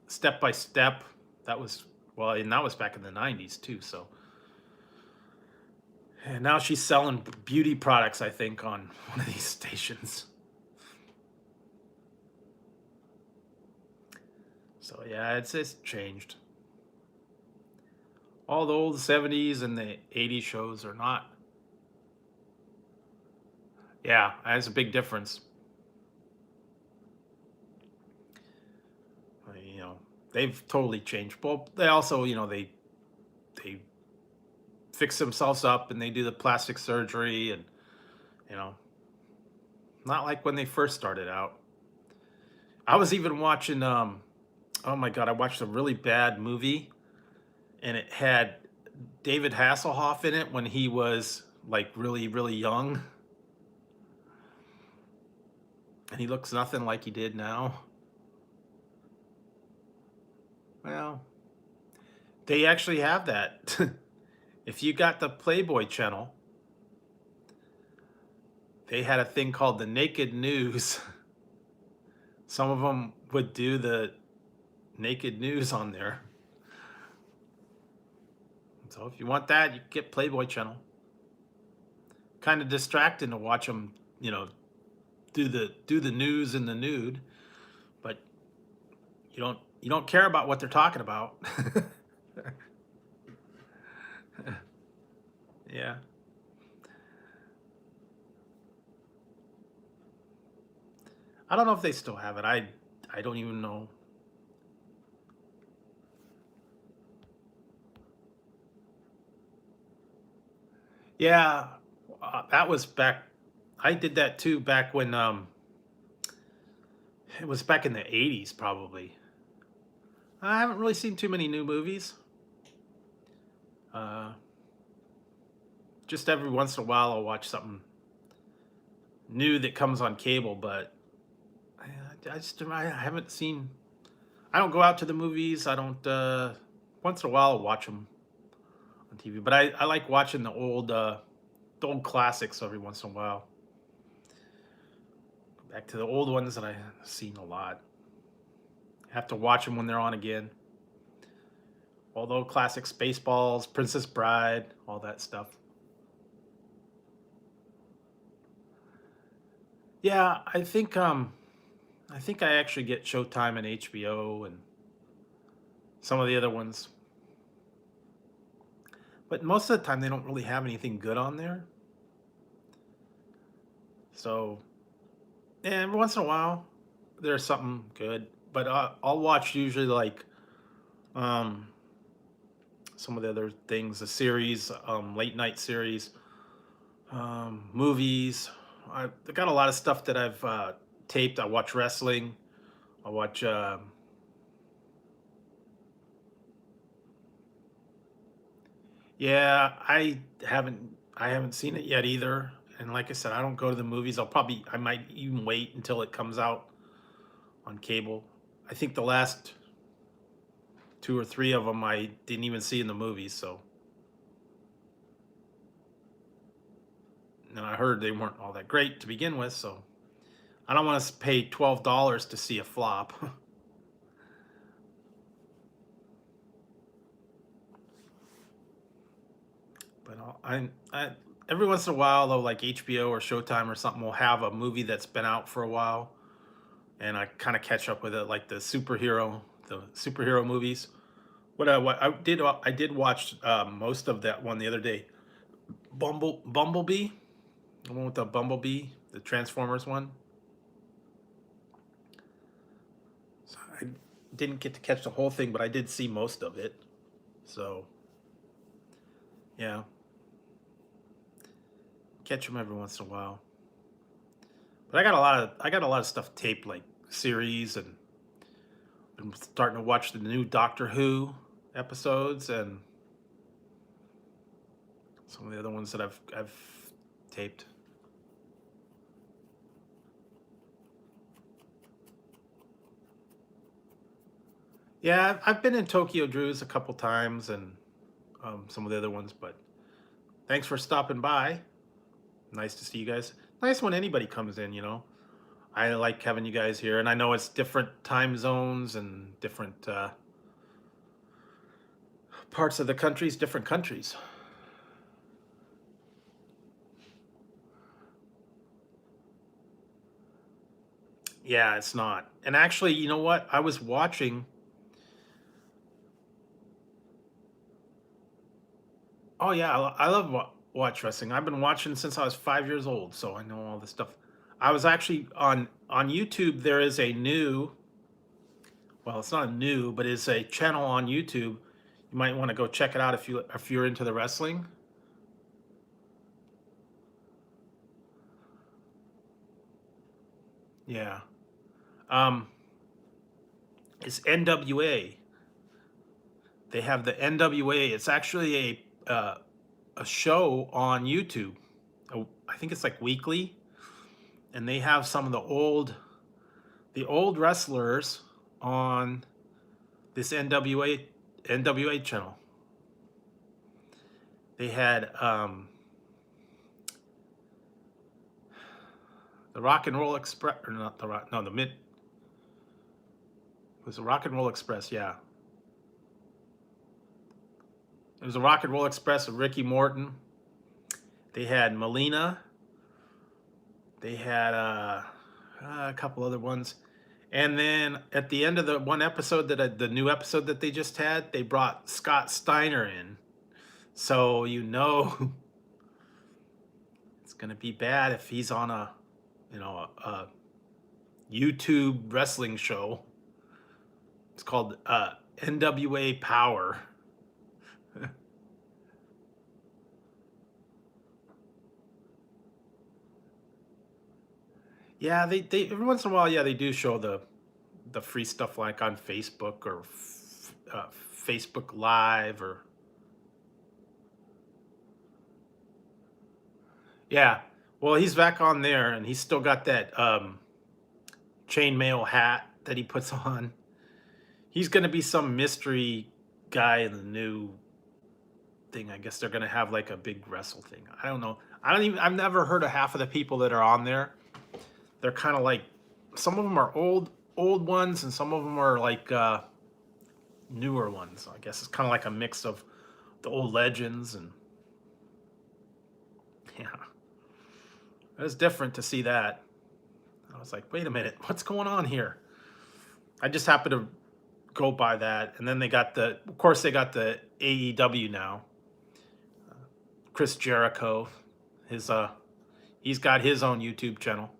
Step by Step. That was, well, and that was back in the 90s too. So, and now she's selling beauty products, I think, on one of these stations. So yeah, it's changed. All the old 70s and the 80s shows are not. Yeah, that's a big difference. They've totally changed. Well, they also, they fix themselves up and they do the plastic surgery, and you know, not like when they first started out. I was even watching oh my god, I watched a really bad movie, and it had David Hasselhoff in it when he was like really, really young. And he looks nothing like he did now. Well, they actually have that. If you got the Playboy channel, they had a thing called the Naked News. Some of them would do the naked news on there. So if you want that, you get Playboy channel. Kind of distracting to watch them, do the news in the nude, but you don't care about what they're talking about. Yeah. I don't know if they still have it. I don't even know. Yeah, that was back. I did that too back when it was back in the 80s probably. I haven't really seen too many new movies. Uh, just every once in a while I'll watch something new that comes on cable, but I haven't seen. I don't go out to the movies. I don't. Once in a while I'll watch them on TV, but I like watching the old classics every once in a while. Back to the old ones that I've seen a lot. Have to watch them when they're on again. All the old classics, Spaceballs, Princess Bride, all that stuff. Yeah, I think I actually get Showtime and HBO and some of the other ones. But most of the time they don't really have anything good on there. So, yeah, every once in a while there's something good. But I'll watch usually like um, some of the other things, the series, late night series, movies. I got a lot of stuff that I've taped. I watch wrestling. I watch. Yeah, I haven't seen it yet either. And like I said, I don't go to the movies. I might even wait until it comes out on cable. I think the last two or three of them I didn't even see in the movies. So and I heard they weren't all that great to begin with, so I don't want to pay $12 to see a flop. But I every once in a while though, like HBO or Showtime or something will have a movie that's been out for a while, and I kind of catch up with it, like the superhero movies. What I did watch most of that one the other day. Bumblebee, the one with the Bumblebee, the Transformers one. So I didn't get to catch the whole thing, but I did see most of it. So yeah, catch them every once in a while. But I got a lot of stuff taped, like series, and I'm starting to watch the new Doctor Who episodes and some of the other ones that I've taped. Yeah, I've been in Tokyo Drew's a couple times, and some of the other ones. But thanks for stopping by. Nice to see you guys. Nice when anybody comes in. I like having you guys here, and I know it's different time zones and different parts of the countries, different countries. Yeah, it's not. And actually, you know what? I was watching. Oh yeah, I love watch wrestling. I've been watching since I was 5 years old, so I know all this stuff. I was actually on YouTube. There is a new, well, it's not new, but it's a channel on YouTube. You might want to go check it out if you're into the wrestling. Yeah. Um, it's NWA. They have the NWA. It's actually a show on YouTube. I think it's like weekly, and they have some of the old wrestlers on this NWA channel. They had the Rock and Roll Express, or not the Rock, no, the mid it was the Rock and Roll Express, yeah. It was the Rock and Roll Express with Ricky Morton. They had Melina. They had a couple other ones. And then at the end of the one episode the new episode that they just had, they brought Scott Steiner in. So it's gonna be bad if he's on a YouTube wrestling show. It's called NWA Power. Yeah, they every once in a while, yeah, they do show the free stuff like on Facebook or Facebook Live or yeah. Well, he's back on there, and he's still got that chainmail hat that he puts on. He's gonna be some mystery guy in the new thing. I guess they're gonna have like a big wrestle thing. I don't know. I've never heard of half of the people that are on there. They're kind of like, some of them are old ones, and some of them are like newer ones. I guess it's kind of like a mix of the old legends, and yeah, it was different to see that. I was like, wait a minute, what's going on here? I just happened to go by that, and then of course they got the AEW now. Chris Jericho, he's got his own YouTube channel.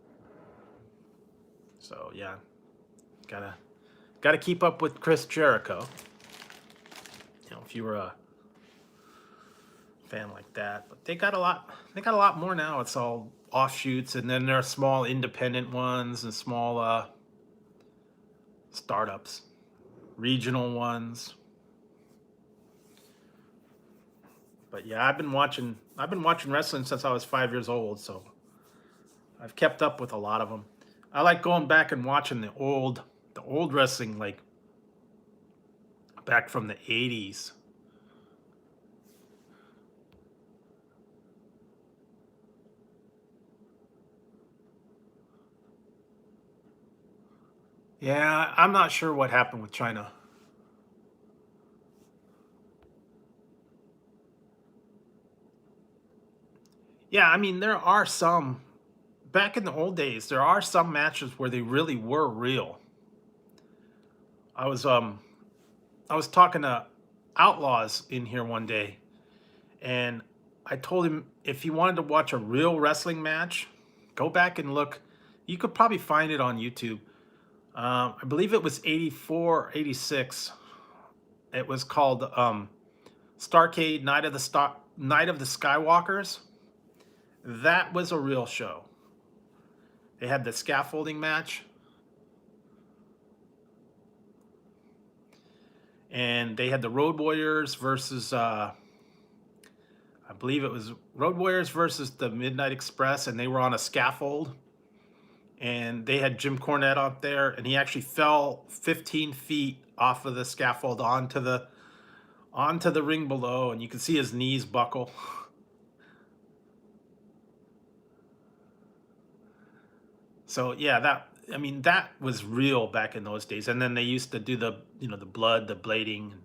So yeah, gotta keep up with Chris Jericho. If you were a fan like that. But they got a lot. They got a lot more now. It's all offshoots, and then there are small independent ones and small startups, regional ones. But yeah, I've been watching wrestling since I was 5 years old, so I've kept up with a lot of them. I like going back and watching the old wrestling, like back from the 80s. Yeah, I'm not sure what happened with China. Yeah, I mean, there are some, back in the old days, there are some matches where they really were real. I was um I was talking to Outlaws in here one day, and I told him if he wanted to watch a real wrestling match, go back and look. You could probably find it on YouTube. I believe it was 84, 86. It was called Starcade Night of the Skywalkers. That was a real show. They had the scaffolding match, and they had the Road Warriors versus I believe it was Road Warriors versus the Midnight Express, and they were on a scaffold. And they had Jim Cornette up there, and he actually fell 15 feet off of the scaffold onto the ring below, and you can see his knees buckle. So yeah, that was real back in those days. And then they used to do the blood, the blading, and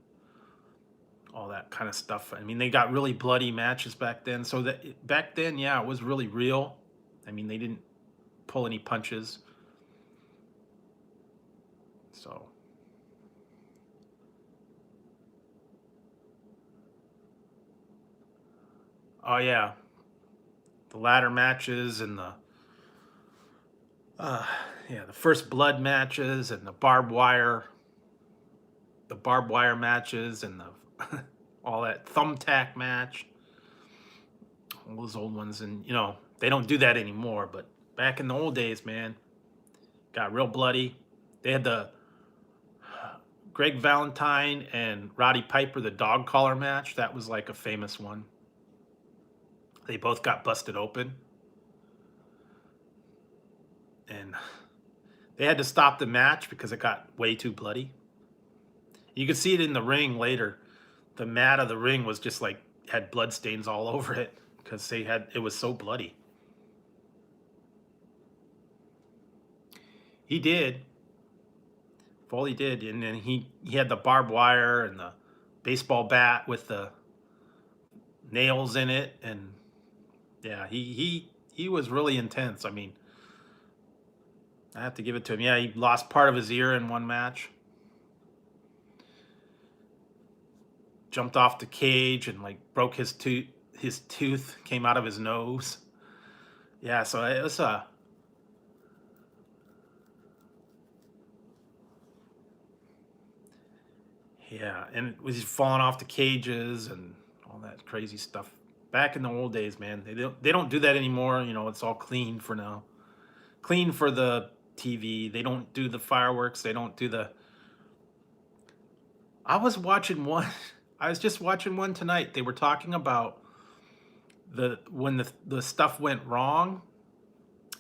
all that kind of stuff. I mean, they got really bloody matches back then. So that back then, yeah, it was really real. I mean, they didn't pull any punches. So oh yeah, the ladder matches and uh the first blood matches and the barbed wire matches and the all that thumbtack match, all those old ones. And they don't do that anymore, but back in the old days, man, got real bloody. They had the Greg Valentine and Roddy Piper, the dog collar match. That was like a famous one. They both got busted open, and they had to stop the match because it got way too bloody. You could see it in the ring later. The mat of the ring was just like had blood stains all over it because it was so bloody. He did. Foley did, and then he had the barbed wire and the baseball bat with the nails in it, and yeah, he was really intense. I mean, I have to give it to him. Yeah, he lost part of his ear in one match. Jumped off the cage and like broke his tooth. His tooth came out of his nose. Yeah, so it was yeah, and it was falling off the cages and all that crazy stuff. Back in the old days, man, they don't do that anymore. It's all clean for now. Clean for the TV. They don't do the fireworks. They don't do the. I was watching one. I was just watching one tonight. They were talking about when the stuff went wrong,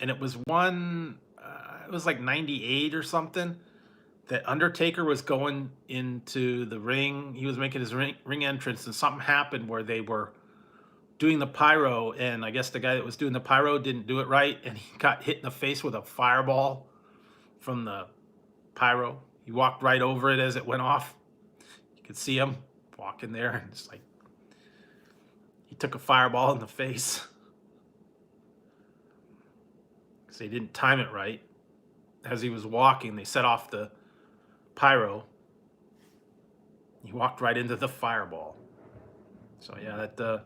and it was one. It was like '98 or something. That Undertaker was going into the ring. He was making his ring entrance, and something happened where they were doing the pyro, and I guess the guy that was doing the pyro didn't do it right, and he got hit in the face with a fireball from the pyro. He walked right over it as it went off. You could see him walking there, and it's like he took a fireball in the face because they didn't time it right. As he was walking, they set off the pyro. He walked right into the fireball. So yeah, that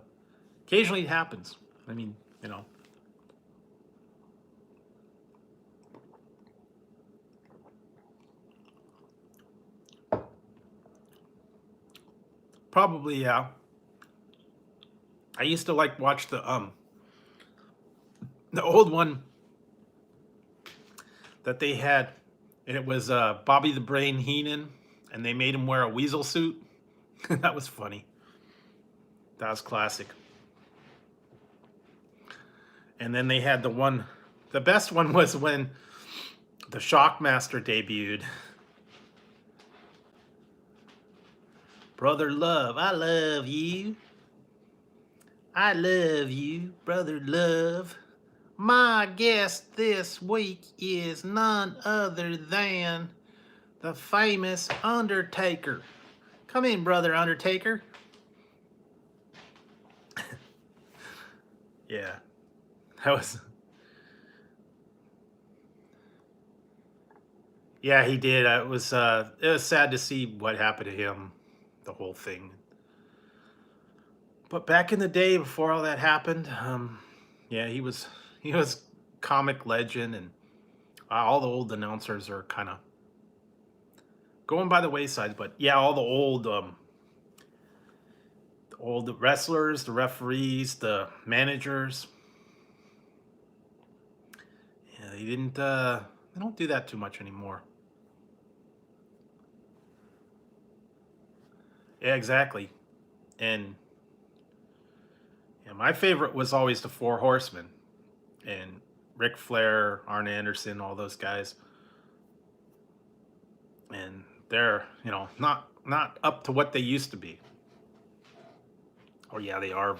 occasionally happens. I mean, probably yeah. I used to like watch the old one that they had, and it was Bobby the Brain Heenan, and they made him wear a weasel suit. That was funny. That was classic. And then they had the best one was when the Shockmaster debuted. Brother Love, I love you. I love you, Brother Love. My guest this week is none other than the famous Undertaker. Come in, brother Undertaker. Yeah, that was... Yeah, he did. It was sad to see what happened to him, the whole thing. But back in the day, before all that happened, yeah, he was comic legend, and all the old announcers are kind of going by the wayside. But yeah, all the old wrestlers, the referees, the managers, yeah, they don't do that too much anymore. Yeah, exactly. And yeah, my favorite was always the Four Horsemen and Ric Flair, Arn Anderson, all those guys. And they're, not up to what they used to be. Or yeah, they are.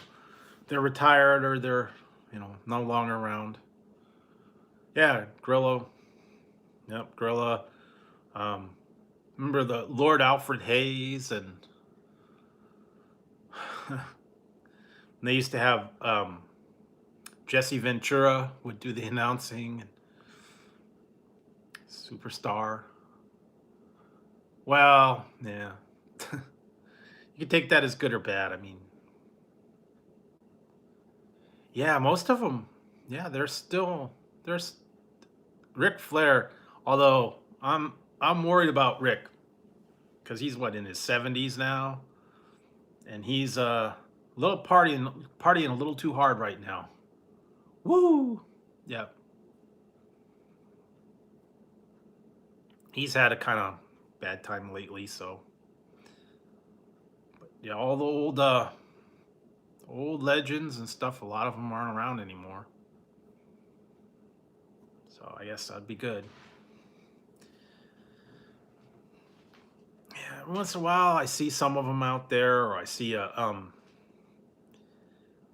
They're retired, or they're, no longer around. Yeah, Grillo. Yep, Gorilla. Um, Remember the Lord Alfred Hayes, and they used to have Jesse Ventura would do the announcing. And Superstar. Well, yeah. You can take that as good or bad. I mean, yeah, most of them. Yeah, there's Ric Flair. Although I'm worried about Rick, because he's what, in his 70s now, and he's a little partying a little too hard right now. Woo! Yeah, he's had a kind of bad time lately. So, but yeah, all the old legends and stuff. A lot of them aren't around anymore. So I guess that'd be good. Yeah, once in a while I see some of them out there, or I see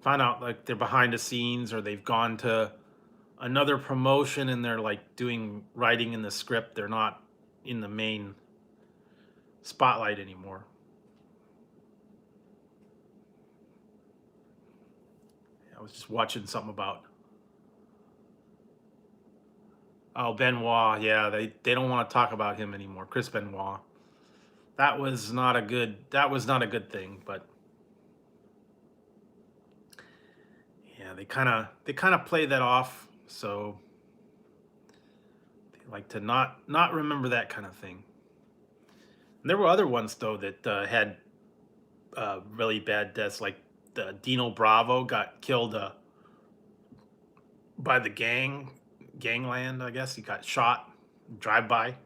find out like they're behind the scenes, or they've gone to another promotion and they're like doing writing in the script. They're not in the main spotlight anymore. I was just watching something about, oh, Benoit. Yeah, they don't want to talk about him anymore. Chris Benoit. That was not a good thing. But yeah, they kind of play that off. So they like to not remember that kind of thing. And there were other ones though that had really bad deaths, like Dino Bravo got killed by the gangland. I guess he got shot, drive by.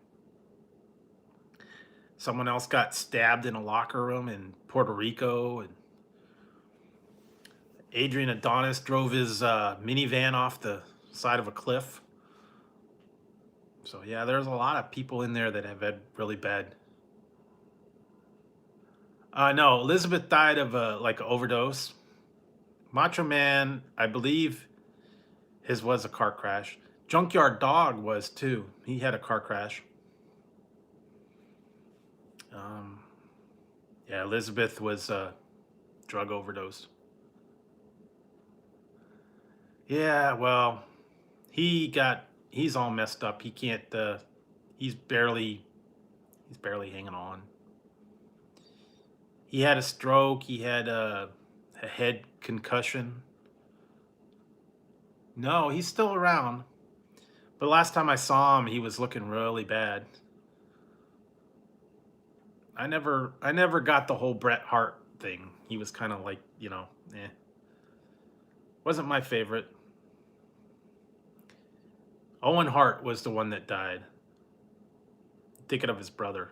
Someone else got stabbed in a locker room in Puerto Rico, and Adrian Adonis drove his minivan off the side of a cliff. So yeah, there's a lot of people in there that have had really bad. No, Elizabeth died of like an overdose. Macho Man, I believe his was a car crash. Junkyard Dog was too. He had a car crash. Um, yeah, Elizabeth was drug overdose. Yeah, well, he's all messed up. He can't. He's barely hanging on. He had a stroke. He had a head concussion. No, he's still around. But last time I saw him, he was looking really bad. I never got the whole Bret Hart thing. He was kind of like, wasn't my favorite. Owen Hart was the one that died. Thinking of his brother.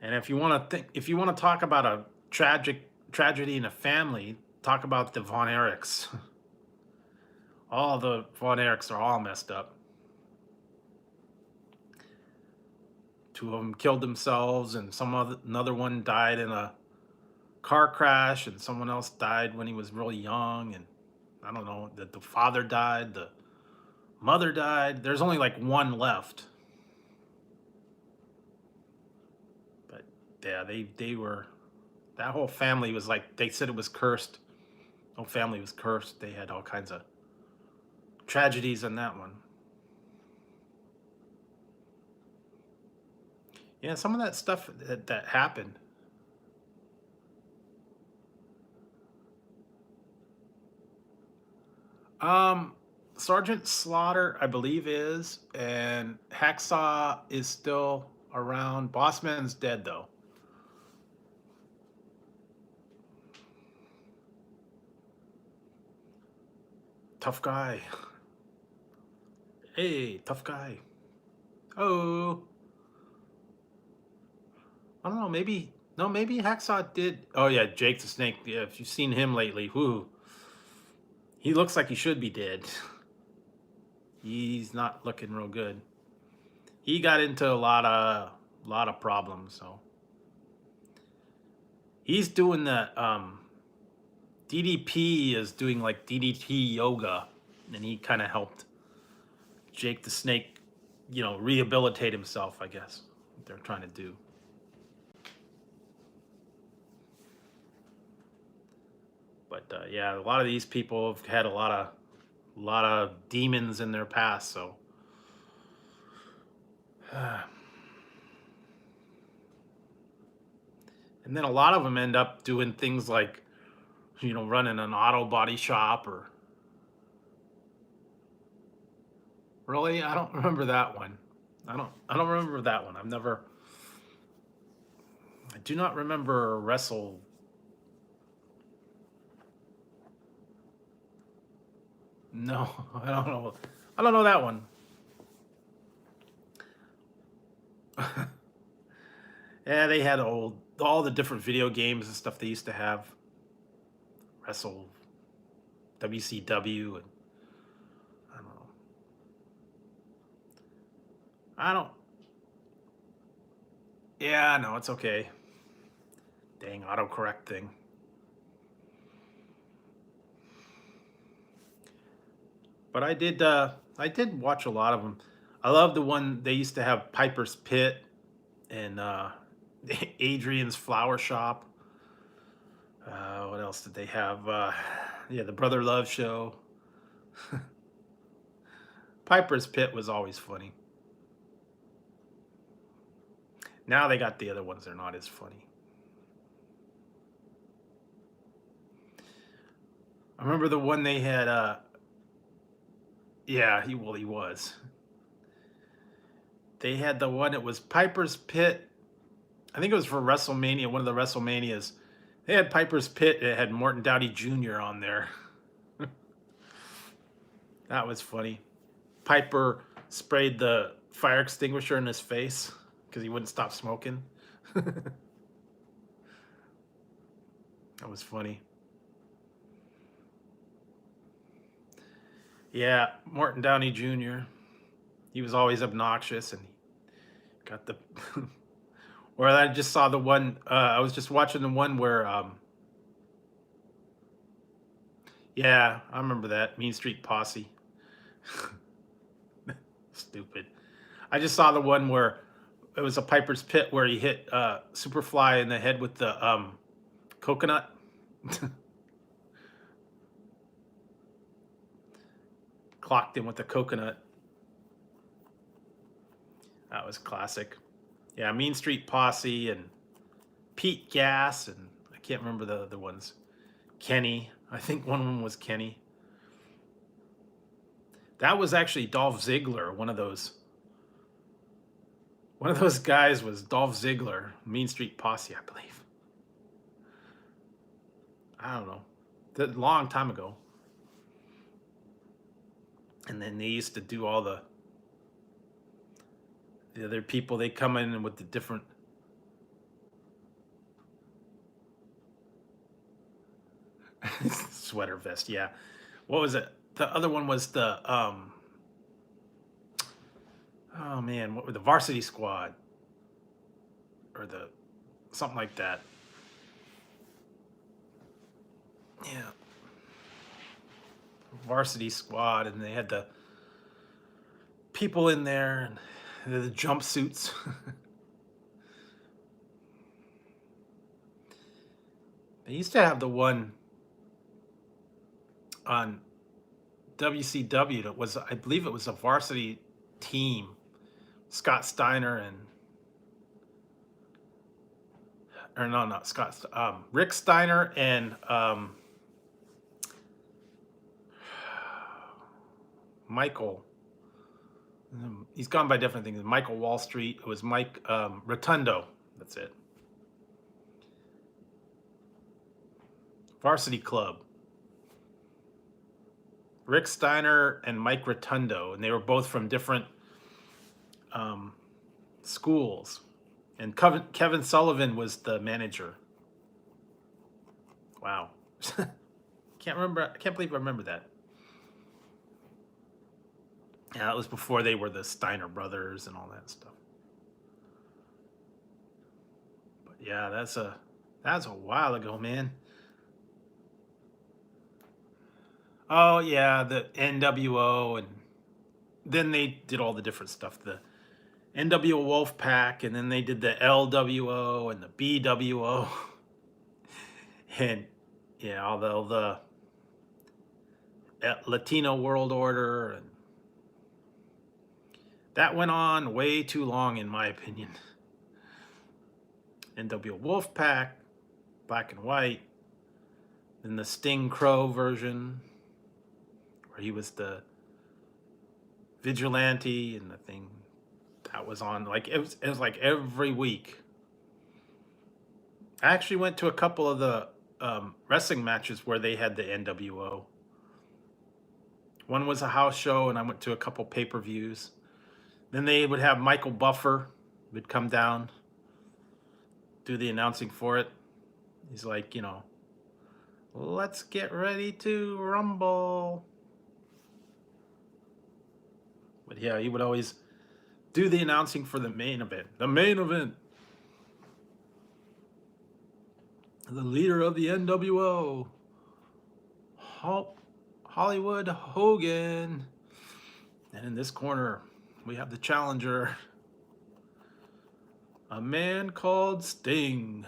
And if you want to talk about a tragedy in a family, talk about the Von Erichs. All the Von Erichs are all messed up. 2 of them killed themselves, and another one died in a car crash, and someone else died when he was really young, and I don't know, that the father died, the mother died. There's only like one left. But yeah, they were, that whole family was like, they said it was cursed. The whole family was cursed. They had all kinds of tragedies in that one. Yeah, some of that stuff that happened. Sergeant Slaughter, I believe, is, and Hacksaw is still around. Bossman's dead though. Tough guy. Hey, tough guy. Oh, I don't know. Maybe no. Maybe Hacksaw did. Oh yeah, Jake the Snake. Yeah, if you've seen him lately, whoo, he looks like he should be dead. He's not looking real good. He got into a lot of problems. So he's doing the DDP is doing like DDT yoga, and he kind of helped Jake the Snake, rehabilitate himself. I guess what they're trying to do. But yeah, a lot of these people have had a lot of demons in their past. So, and then a lot of them end up doing things like, running an auto body shop or. Really, I don't remember that one. I don't remember that one. I do not remember wrestle. No, I don't know. I don't know that one. Yeah, they had all the different video games and stuff they used to have. Wrestle, WCW, and I don't know. I don't. Yeah, no, it's okay. Dang autocorrect thing. But I did watch a lot of them. I love the one they used to have, Piper's Pit and Adrian's Flower Shop. What else did they have? Yeah, the Brother Love Show. Piper's Pit was always funny. Now they got the other ones. They're not as funny. I remember the one they had. Yeah, he was. They had the one, it was Piper's Pit. I think it was for WrestleMania, one of the WrestleManias. They had Piper's Pit. It had Morton Downey Jr. on there. That was funny. Piper sprayed the fire extinguisher in his face because he wouldn't stop smoking. That was funny. Yeah, Morton Downey Jr. He was always obnoxious, and he got the. Or I just saw the one. I was just watching the one where. Yeah, I remember that Mean Street Posse. Stupid. I just saw the one where it was a Piper's Pit where he hit Superfly in the head with the coconut. Clocked him with the coconut. That was classic. Yeah, Mean Street Posse and Pete Gas, and I can't remember the other ones. Kenny. I think one of them was Kenny. That was actually Dolph Ziggler, one of those. One of those guys was Dolph Ziggler, Mean Street Posse, I believe. I don't know. A long time ago. And then they used to do all the other people. They come in with the different. Sweater vest, yeah. What was it? The other one was the oh man, what were the Varsity Squad? or the something like that. Yeah, varsity squad, and they had the people in there and the jumpsuits. They used to have the one on WCW that was, I believe it was a varsity team. Scott Steiner and, or no, not Scott, Rick Steiner and Michael. He's gone by different things. Michael Wall Street. It was Mike Rotundo. That's it. Varsity Club. Rick Steiner and Mike Rotundo, and they were both from different schools. And Kevin Sullivan was the manager. Wow. Can't believe I remember that. Yeah, it was before they were the Steiner brothers and all that stuff. But yeah, that's a while ago, man. Oh yeah, the NWO, and then they did all the different stuff. The NWO Wolfpack, and then they did the LWO and the BWO, and yeah, all the Latino World Order, and that went on way too long, in my opinion. NWO Wolfpack, black and white, then the Sting Crow version, where he was the vigilante, and the thing that was on, like it was like every week. I actually went to a couple of the wrestling matches where they had the NWO. One was a house show, and I went to a couple pay-per-views. Then they would have Michael Buffer would come down, do the announcing for it. He's like, you know, let's get ready to rumble. But yeah, he would always do the announcing for the main event. The main event. The leader of the NWO, Hollywood Hogan. And in this corner, we have the challenger, a man called Sting.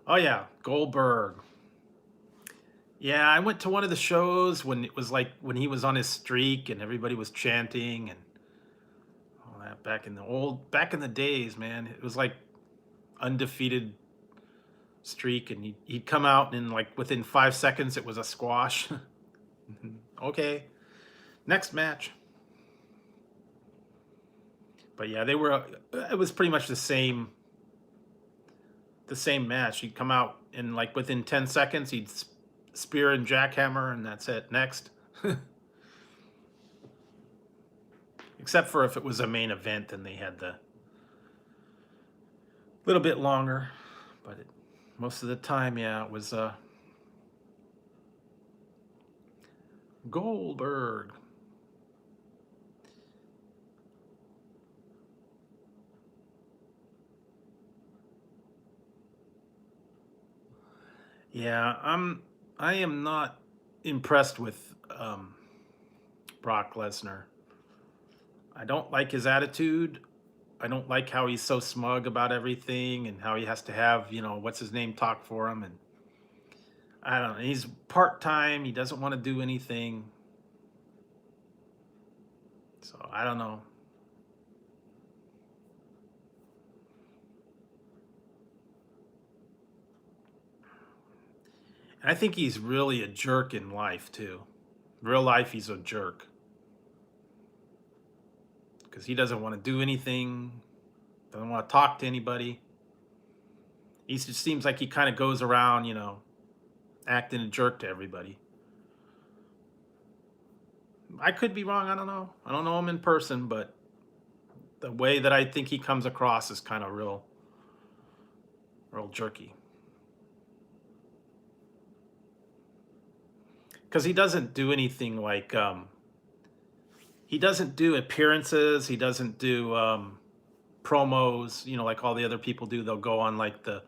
Oh yeah, Goldberg. Yeah, I went to one of the shows when it was like when he was on his streak and everybody was chanting and all that back in the days, man. It was like undefeated streak, and he'd come out and like within 5 seconds it was a squash. Okay, next match. But yeah, it was pretty much the same match. He'd come out and like within 10 seconds he'd spear and jackhammer, and that's it. Next. Except for if it was a main event, then they had the little bit longer. But most of the time, yeah, it was Goldberg. Yeah, I am not impressed with Brock Lesnar. I don't like his attitude. I don't like how he's so smug about everything, and how he has to have, you know, what's his name talk for him, and I don't know. He's part-time. He doesn't want to do anything. So I don't know. And I think he's really a jerk in life too. Real life, he's a jerk. Because he doesn't want to do anything, doesn't want to talk to anybody. He just seems like he kind of goes around, you know, acting a jerk to everybody. I could be wrong, I don't know. I don't know him in person, but the way that I think he comes across is kind of real jerky. Because he doesn't do anything like, he doesn't do appearances. He doesn't do promos, you know, like all the other people do. They'll go on like a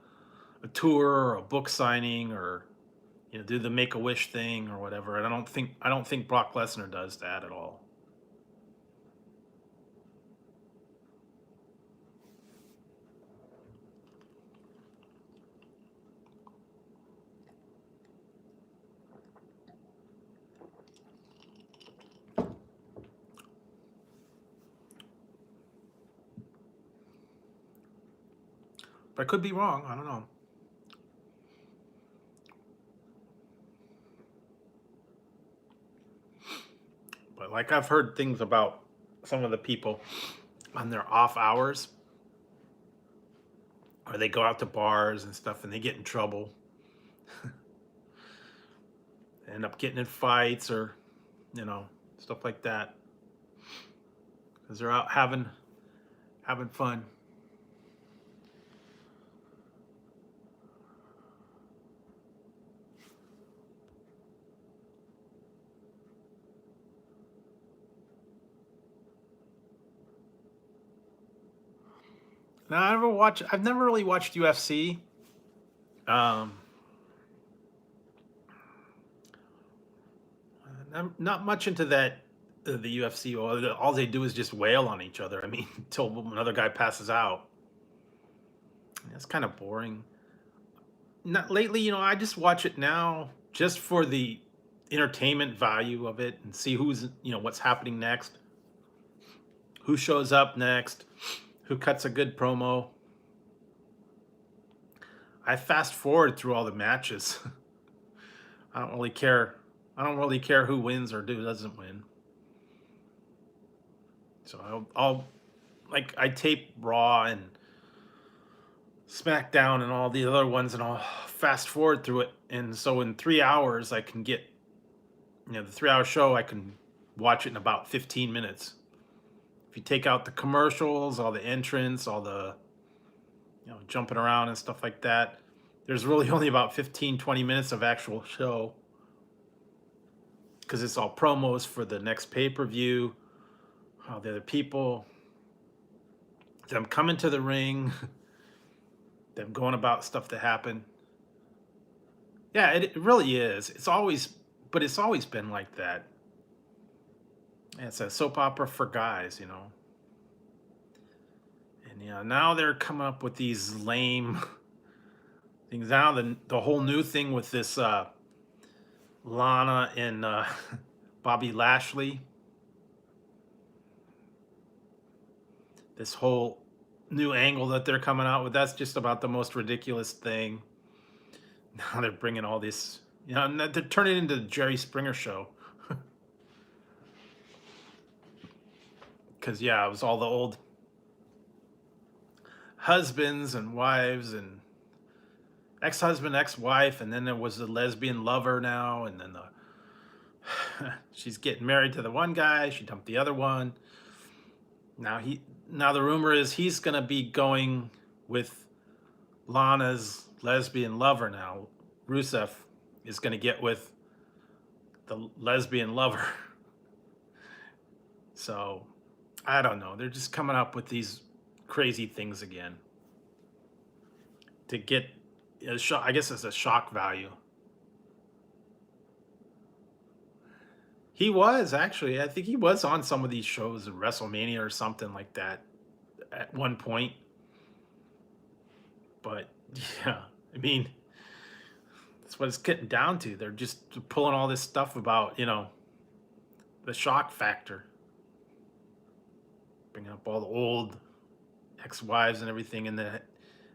tour or a book signing, or you know, do the Make-A-Wish thing or whatever. And I don't think Brock Lesnar does that at all. But I could be wrong. I don't know. But like I've heard things about some of the people on their off hours, or they go out to bars and stuff and they get in trouble, they end up getting in fights or, you know, stuff like that, because they're out having fun. Now I've never really watched UFC. Um, I'm not much into that. The UFC, all they do is just wail on each other. I mean, until another guy passes out. That's kind of boring. Not lately, you know. I just watch it now just for the entertainment value of it, and see who's, you know, what's happening next, who shows up next, who cuts a good promo. I fast forward through all the matches. I don't really care. I don't really care who wins or who doesn't win. So I'll like I tape Raw and SmackDown and all the other ones, and I'll fast forward through it. And so in 3 hours, I can get, you know, the 3 hour show. I can watch it in about 15 minutes. If you take out the commercials, all the entrance, all the, you know, jumping around and stuff like that, there's really only about 15-20 minutes of actual show, because it's all promos for the next pay-per-view, how the other people, them coming to the ring, them going about stuff that happened. Yeah, it really is. But it's always been like that. It's a soap opera for guys, you know. And yeah, now they're coming up with these lame things. Now the whole new thing with this Lana and Bobby Lashley, this whole new angle that they're coming out with, that's just about the most ridiculous thing. Now they're bringing all this, you know, and they're turning it into the Jerry Springer show. Because yeah, it was all the old husbands and wives and ex-husband, ex-wife, and then there was the lesbian lover now, and then she's getting married to the one guy, she dumped the other one. Now the rumor is he's gonna be going with Lana's lesbian lover now. Rusev is gonna get with the lesbian lover. So I don't know. They're just coming up with these crazy things again to get a shock. I guess it's a shock value. He was actually. I think he was on some of these shows, WrestleMania or something like that, at one point. But yeah, I mean, that's what it's getting down to. They're just pulling all this stuff about, you know, the shock factor, bringing up all the old ex-wives and everything, and then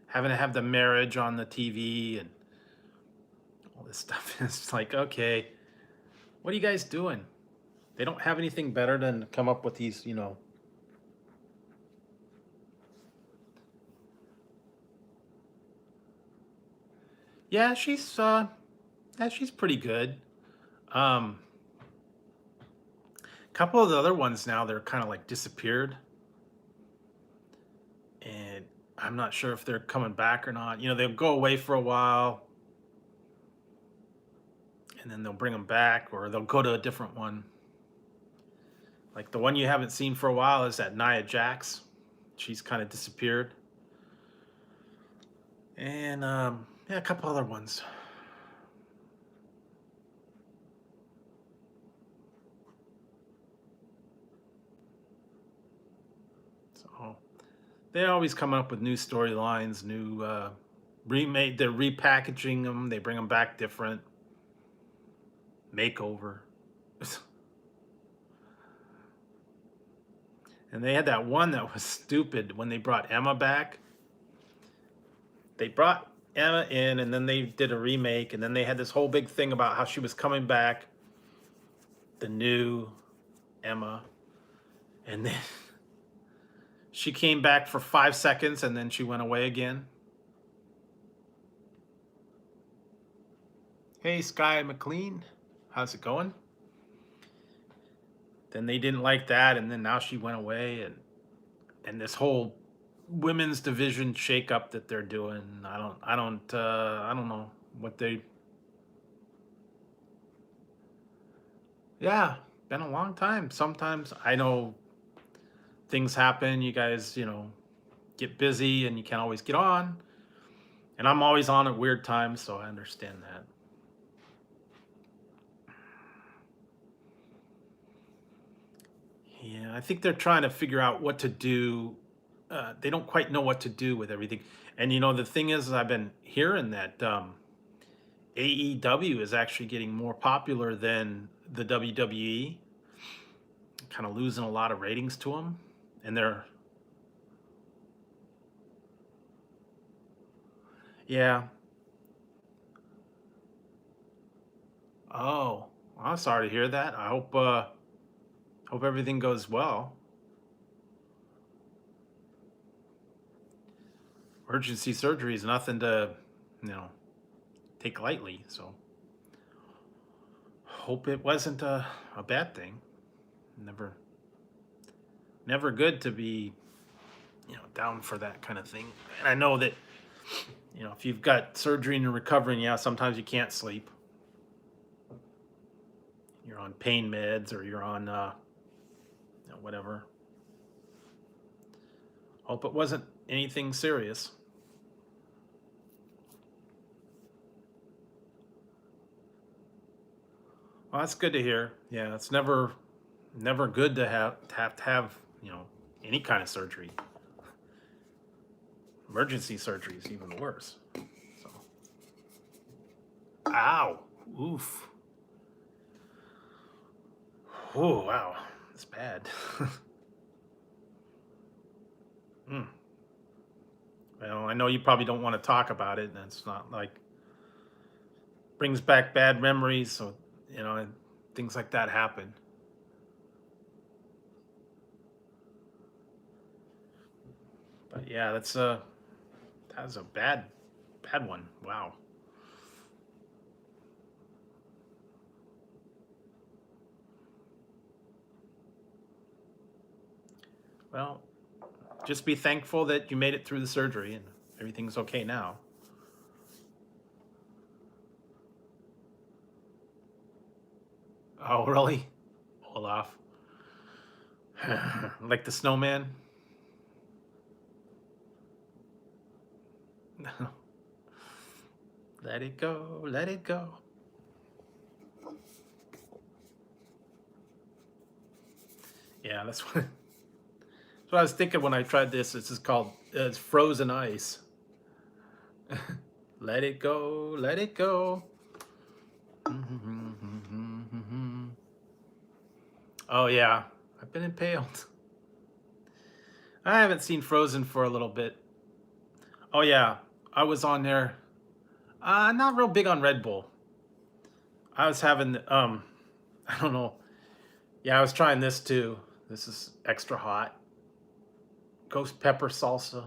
having to have the marriage on the TV and all this stuff. It's like, okay, what are you guys doing? They don't have anything better than come up with these, you know. Yeah, she's pretty good. Um, a couple of the other ones now, they're kind of like disappeared, and I'm not sure if they're coming back or not. You know, they'll go away for a while, and then they'll bring them back, or they'll go to a different one. Like the one you haven't seen for a while is that Nia Jax. she's kind of disappeared. And yeah, a couple other ones. So they're always coming up with new storylines, new remake. They're repackaging them. They bring them back different. Makeover. And they had that one that was stupid when they brought Emma back. They brought Emma in, and then they did a remake, and then they had this whole big thing about how she was coming back, the new Emma, and then she came back for 5 seconds, and then she went away again. Hey, Sky McLean, how's it going? Then they didn't like that, and then now she went away, and this whole women's division shakeup that they're doing. I don't know what they. Yeah, been a long time. Sometimes I know things happen. You guys, get busy and you can't always get on. And I'm always on at weird times, so I understand that. Yeah, I think they're trying to figure out what to do. They don't quite know what to do with everything. And the thing is, I've been hearing that AEW is actually getting more popular than the WWE, kind of losing a lot of ratings to them. And they're, yeah. Oh, I'm sorry to hear that. I hope everything goes well. Emergency surgery is nothing to, take lightly. So hope it wasn't a bad thing. Never good to be, down for that kind of thing. And I know that, if you've got surgery and you're recovering, yeah, sometimes you can't sleep. You're on pain meds or you're on, whatever. Hope it wasn't anything serious. Well, that's good to hear. Yeah, it's never good to have any kind of surgery. Emergency surgery is even worse. So, ow, oof. Oh wow, that's bad. Well, I know you probably don't want to talk about it, and it's not like brings back bad memories, so and things like that happen. But yeah, that was a bad one. Wow. Well, just be thankful that you made it through the surgery and everything's okay now. Oh, really? Olaf. Like the snowman? Let it go, let it go. Yeah, that's what I was thinking when I tried this. This is called it's frozen ice. Let it go, let it go. Oh yeah, I've been impaled. I haven't seen Frozen for a little bit. Oh yeah, I was on there. Not real big on Red Bull. I was having I don't know. Yeah, I was trying this too. This is extra hot. Ghostpepper salsa,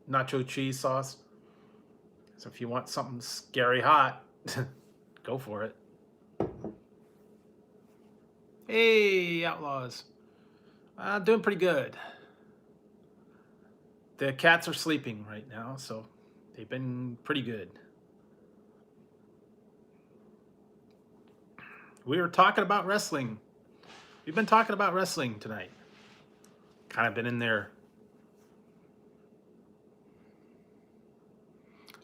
nacho cheese sauce. So if you want something scary hot, go for it. Hey, Outlaws. Doing pretty good. The cats are sleeping right now, so they've been pretty good. We were talking about wrestling. We've been talking about wrestling tonight. Kind of been in there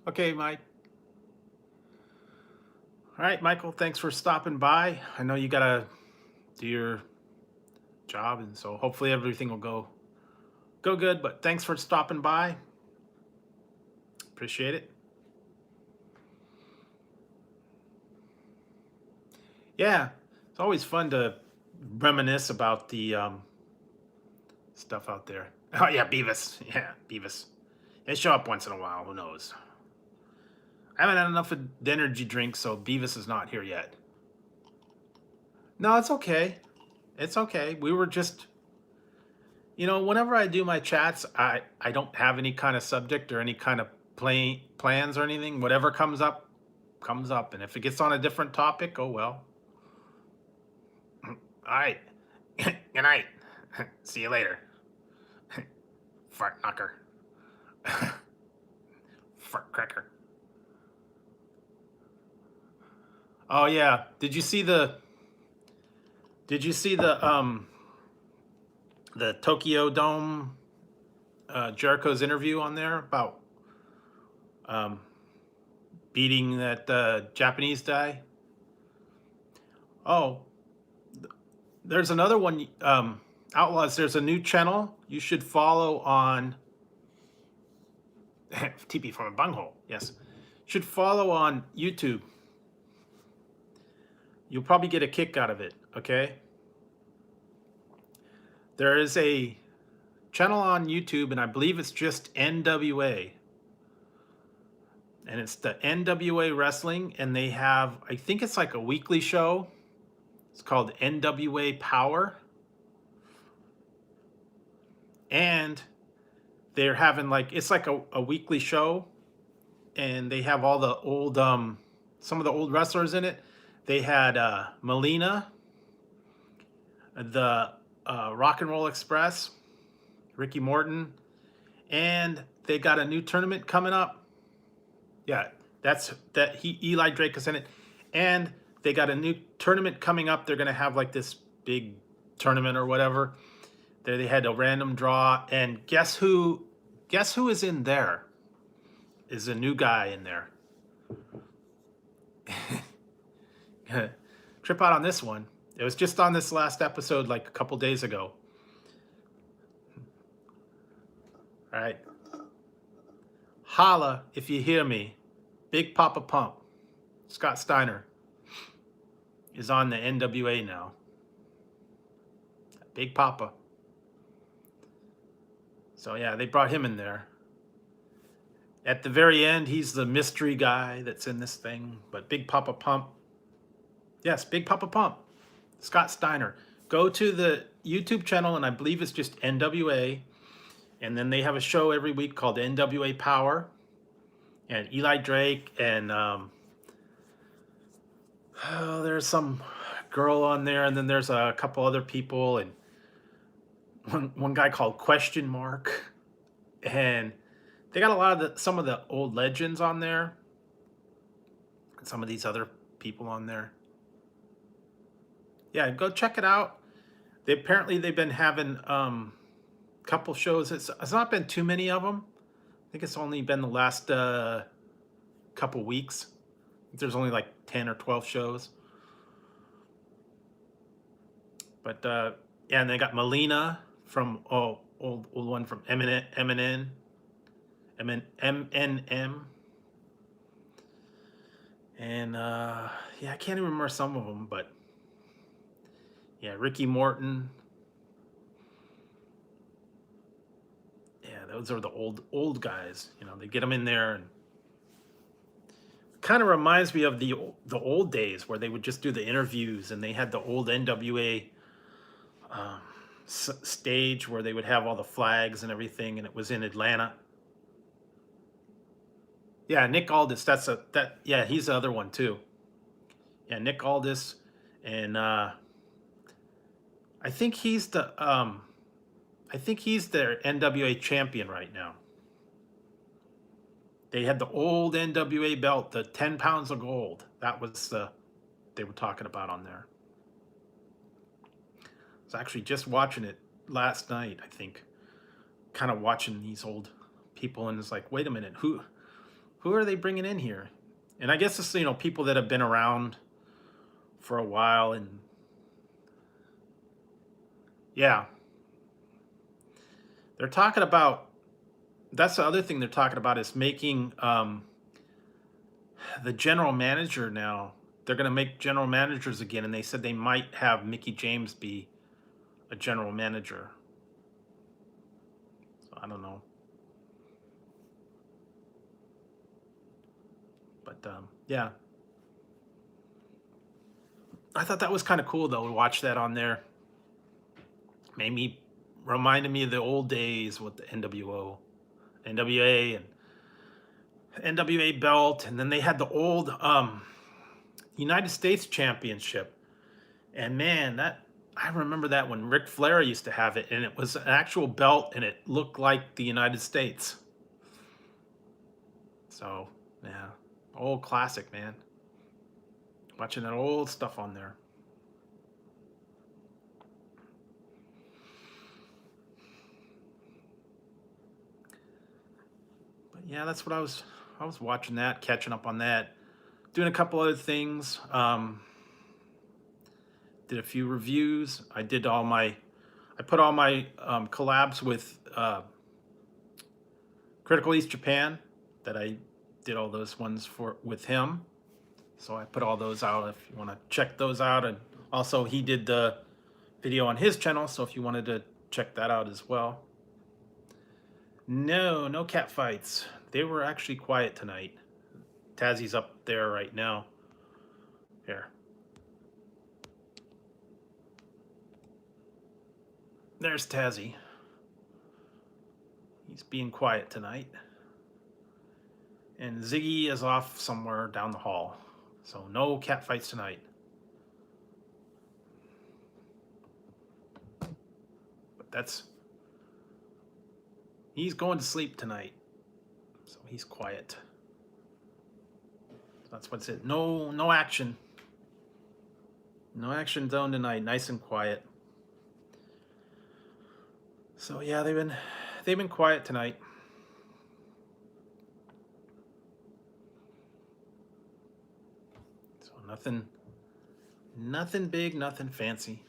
Okay, Mike. All right, Michael, thanks for stopping by. I know you got to do your job, and so hopefully everything will go good, but thanks for stopping by. Appreciate it. Yeah, it's always fun to reminisce about the stuff out there. Oh yeah, Beavis. Yeah, Beavis. They show up once in a while. Who knows? I haven't had enough of the energy drink, so Beavis is not here yet. No, it's okay. It's okay. We were just, whenever I do my chats, I don't have any kind of subject or any kind of plans or anything. Whatever comes up, comes up. And if it gets on a different topic, oh well. All right. Good night. See you later. Fart knocker. Fart cracker. Oh yeah. Did you see the Tokyo Dome Jericho's interview on there about beating that Japanese guy? Oh, there's another one, Outlaws. There's a new channel you should follow on TP from a bunghole. Yes, should follow on YouTube. You'll probably get a kick out of it. Okay. There is a channel on YouTube, and I believe it's just NWA. And it's the NWA Wrestling, and they have, I think it's like a weekly show. It's called NWA Power. And they're having it's like a weekly show, and they have all the old, some of the old wrestlers in it. They had Melina, the Rock and Roll Express, Ricky Morton, and they got a new tournament coming up. Yeah, Eli Drake is in it, and they got a new tournament coming up. They're gonna have like this big tournament or whatever. There they had a random draw, and guess who is in there? Is a new guy in there. Trip out on this one. It was just on this last episode like a couple days ago. All right. Holla if you hear me. Big Papa Pump, Scott Steiner, is on the NWA now. Big Papa. So yeah, they brought him in there. At the very end, he's the mystery guy that's in this thing. But Big Papa Pump, yes, Big Papa Pump, Scott Steiner. Go to the YouTube channel, and I believe it's just NWA. And then they have a show every week called NWA Power. And Eli Drake, and there's some girl on there, and then there's a couple other people, and one guy called Question Mark. And they got a lot of some of the old legends on there, and some of these other people on there. Yeah, go check it out. They've been having couple shows. It's not been too many of them. I think it's only been the last couple weeks. I think there's only like 10 or 12 shows. But yeah, and they got Melina from old one from MNM. And yeah, I can't even remember some of them, but yeah, Ricky Morton. Those are the old guys. They get them in there, and kind of reminds me of the old days where they would just do the interviews, and they had the old NWA stage where they would have all the flags and everything, and it was in Atlanta. Yeah, Nick Aldis. Yeah, he's the other one too. Yeah, Nick Aldis, and I think he's their NWA champion right now. They had the old NWA belt, the 10 pounds of gold. That was they were talking about on there. I was actually just watching it last night, I think. Kind of watching these old people, and it's like, wait a minute, Who are they bringing in here? And I guess it's, you know, people that have been around for a while. And yeah, they're talking about, that's the other thing they're talking about, is making the general manager now. They're going to make general managers again, and they said they might have Mickey James be a general manager. So I don't know. But yeah. I thought that was kind of cool, though, to watch that on there. Reminded me of the old days with the NWO, NWA, and NWA belt. And then they had the old United States Championship. And man, I remember that when Ric Flair used to have it, and it was an actual belt, and it looked like the United States. So, yeah, old classic, man. Watching that old stuff on there. But yeah, that's what I was watching that, catching up on that, doing a couple other things. Did a few reviews. I put all my collabs with Critical East Japan, that I did all those ones with him. So I put all those out if you want to check those out. And also he did the video on his channel, so if you wanted to check that out as well. No cat fights. They were actually quiet tonight. Tazzy's up there right now. Here. There's Tazzy. He's being quiet tonight. And Ziggy is off somewhere down the hall. So no cat fights tonight. But he's going to sleep tonight. So he's quiet. So that's what's it. No action. No action zone tonight. Nice and quiet. So yeah, they've been quiet tonight. So nothing big, nothing fancy.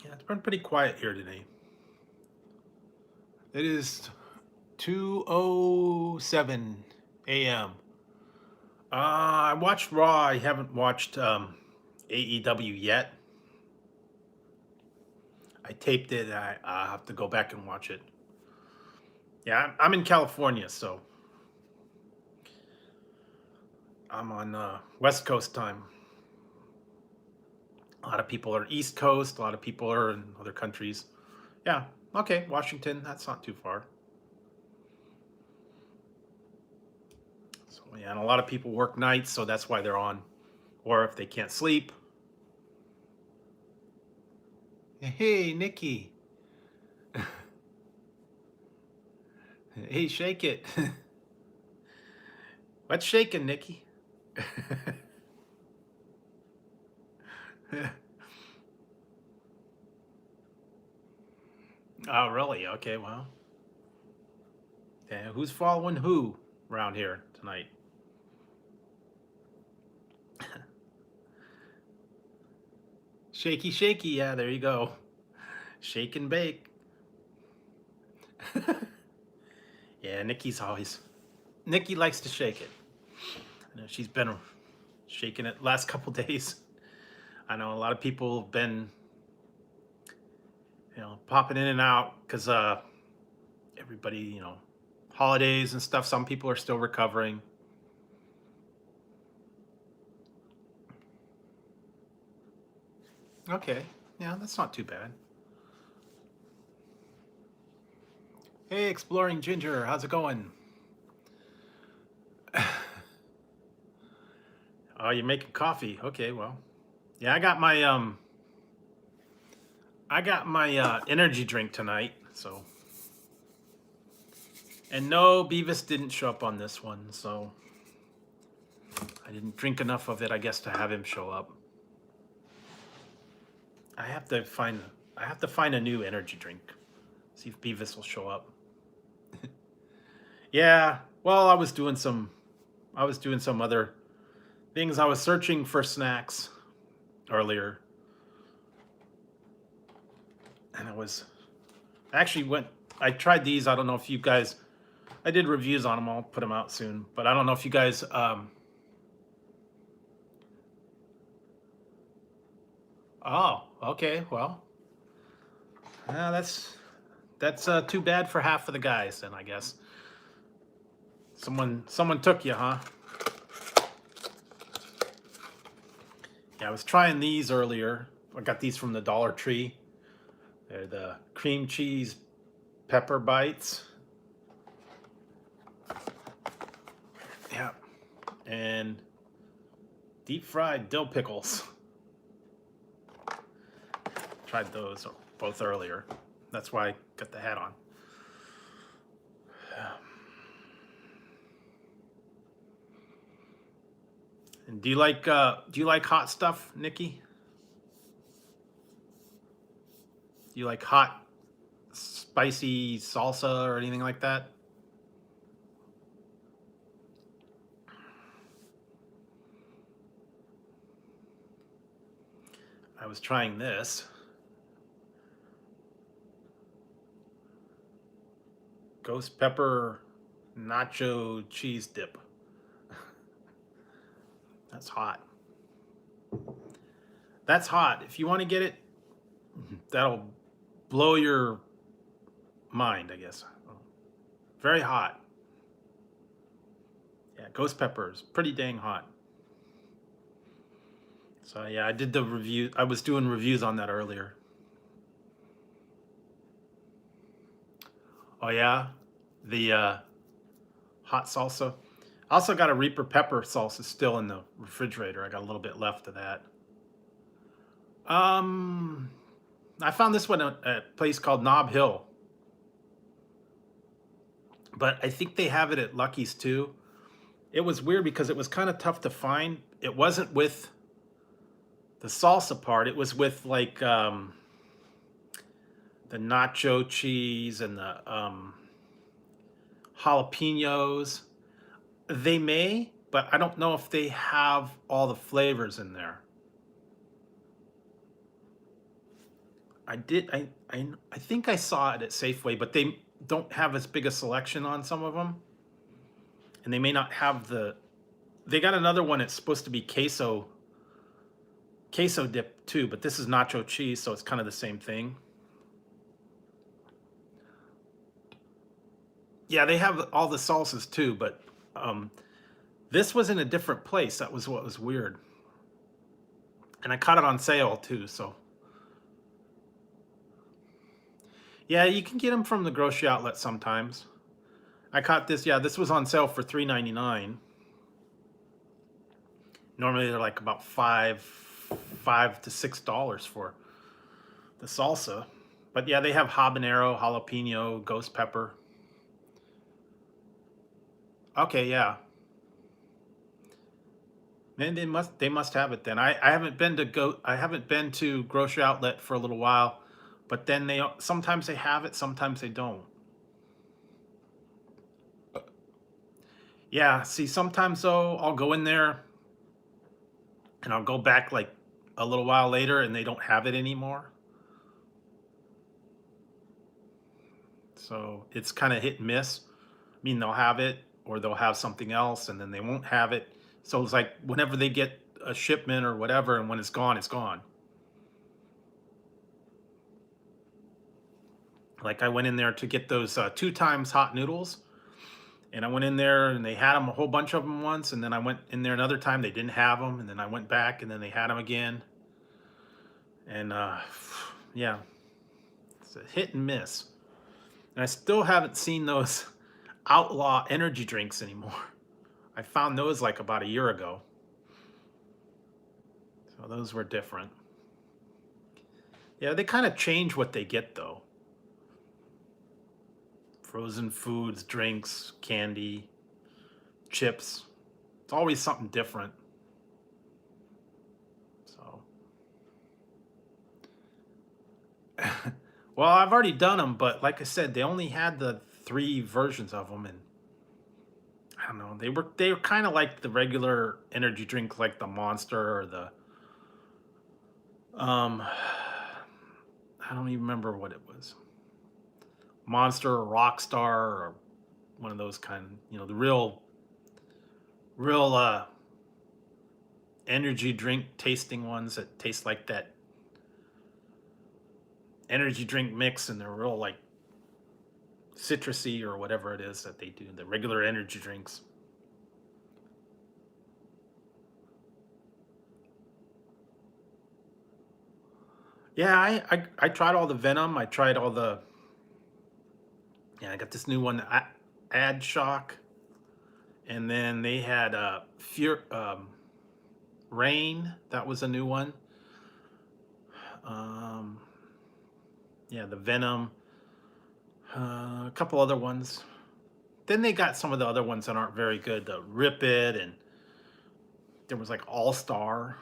Yeah, it's been pretty quiet here today. It is 2:07 a.m. I watched Raw. I haven't watched AEW yet. I taped it. I have to go back and watch it. Yeah, I'm in California, so I'm on West Coast time. A lot of people are East Coast. A lot of people are in other countries. Yeah, okay, Washington, that's not too far. So yeah, and a lot of people work nights, so that's why they're on. Or if they can't sleep. Hey, Nikki. Hey, shake it. What's shaking, Nikki? Oh, really? Okay, well. Yeah, who's following who around here tonight? Shaky, shaky. Yeah, there you go. Shake and bake. Yeah, Nikki likes to shake it. I know she's been shaking it last couple days. I know a lot of people have been, popping in and out because everybody, holidays and stuff. Some people are still recovering. Okay, yeah, that's not too bad. Hey, Exploring Ginger, how's it going? Oh, you're making coffee. Okay, well, yeah, I got my energy drink tonight, so And no, Beavis didn't show up on this one, so I didn't drink enough of it, I guess, to have him show up. I have to find a new energy drink. See if Beavis will show up. Yeah, well, I was doing some other things. I was searching for snacks earlier. And I tried these. I don't know if you guys, I did reviews on them. I'll put them out soon. But I don't know if you guys, oh, okay, well, that's too bad for half of the guys then, I guess. Someone took you, huh? Yeah, I was trying these earlier. I got these from the Dollar Tree. They're the cream cheese pepper bites. Yeah. And deep fried dill pickles. Tried those both earlier. That's why I got the hat on. And do you like hot stuff, Nikki? Do you like hot, spicy salsa or anything like that? I was trying this. Ghostpepper nacho cheese dip. That's hot. That's hot. If you want to get it, that'll blow your mind, I guess. Very hot. Yeah, Ghostpepper is pretty dang hot. So yeah, I did the review. I was doing reviews on that earlier. Oh yeah, the hot salsa. I also got a Reaper pepper salsa still in the refrigerator. I got a little bit left of that. I found this one at a place called Nob Hill, but I think they have it at Lucky's too. It was weird because it was kind of tough to find. It wasn't with the salsa part. It was with like the nacho cheese and the jalapenos. They may, but I don't know if they have all the flavors in there. I think I saw it at Safeway, but they don't have as big a selection on some of them. And they may not have they got another one that's supposed to be queso dip too, but this is nacho cheese, so it's kind of the same thing. Yeah, they have all the salsas too, but this was in a different place. That was what was weird. And I caught it on sale too, so. Yeah, you can get them from the grocery outlet sometimes. I caught this, yeah, this was on sale for $3.99. Normally they're like about $5 to $6 for the salsa. But yeah, they have habanero, jalapeno, ghost pepper. Okay, yeah. Then they must have it then. I haven't been to grocery outlet for a little while, but then sometimes they have it, sometimes they don't. Yeah, see, sometimes though I'll go in there and I'll go back like a little while later and they don't have it anymore. So it's kind of hit and miss. I mean, they'll have it or they'll have something else and then they won't have it. So it's like whenever they get a shipment or whatever, and when it's gone, it's gone. Like I went in there to get those 2 times hot noodles, and I went in there and they had them, a whole bunch of them once, and then I went in there another time, they didn't have them, and then I went back and then they had them again. And yeah, it's a hit and miss. And I still haven't seen those outlaw energy drinks anymore. I found those like about a year ago. So those were different. Yeah, they kind of change what they get though. Frozen foods, drinks, candy, chips. It's always something different. So, well, I've already done them, but like I said, they only had the 3 versions of them, and I don't know. They were kind of like the regular energy drink, like the Monster or the um. I don't even remember what it was. Monster or Rockstar or one of those kind. The real energy drink tasting ones that taste like that energy drink mix, and they're real like citrusy or whatever it is that they do. The regular energy drinks. Yeah, I tried all the Venom. I tried all the. Yeah, I got this new one, Ad Shock, and then they had Rain. That was a new one. Um, yeah, the Venom. A couple other ones. Then they got some of the other ones that aren't very good. The Rip It, and there was like All Star.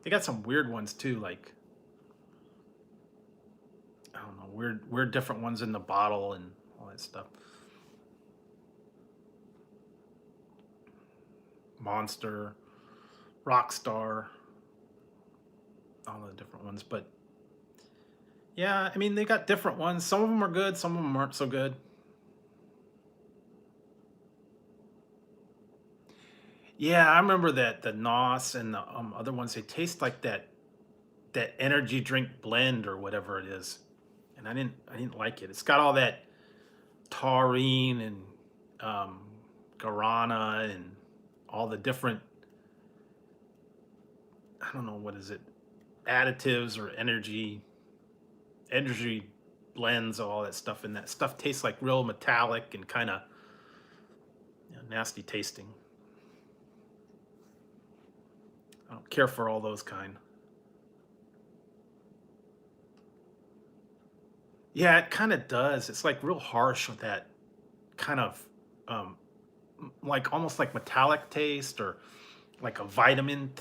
They got some weird ones too, like I don't know, weird different ones in the bottle and all that stuff. Monster, Rockstar, all the different ones. But yeah, I mean they got different ones. Some of them are good, some of them aren't so good. Yeah, I remember that the Nos and the other ones, they taste like that energy drink blend or whatever it is, and I didn't like it. It's got all that taurine and um, guarana and all the different, I don't know, what is it, additives or energy blends, all that stuff, and that stuff tastes like real metallic and kind of nasty tasting. I don't care for all those kind. Yeah, it kind of does. It's like real harsh with that kind of um, like almost like metallic taste, or like a vitamin,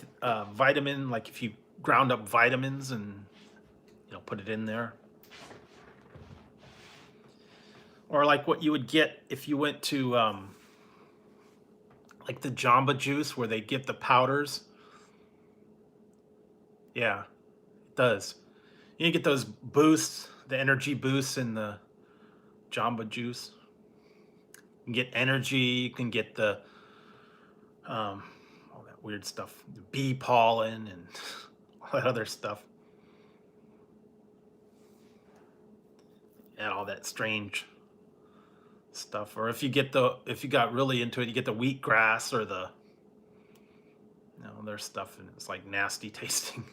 like if you ground up vitamins and put it in there, or like what you would get if you went to like the Jamba Juice where they get the powders. Yeah, it does. You get those boosts, the energy boosts in the Jamba Juice. You can get energy. You can get the um, all that weird stuff, the bee pollen and all that other stuff, and all that strange stuff. Or if you got really into it, you get the wheatgrass or the their stuff, and it's like nasty tasting.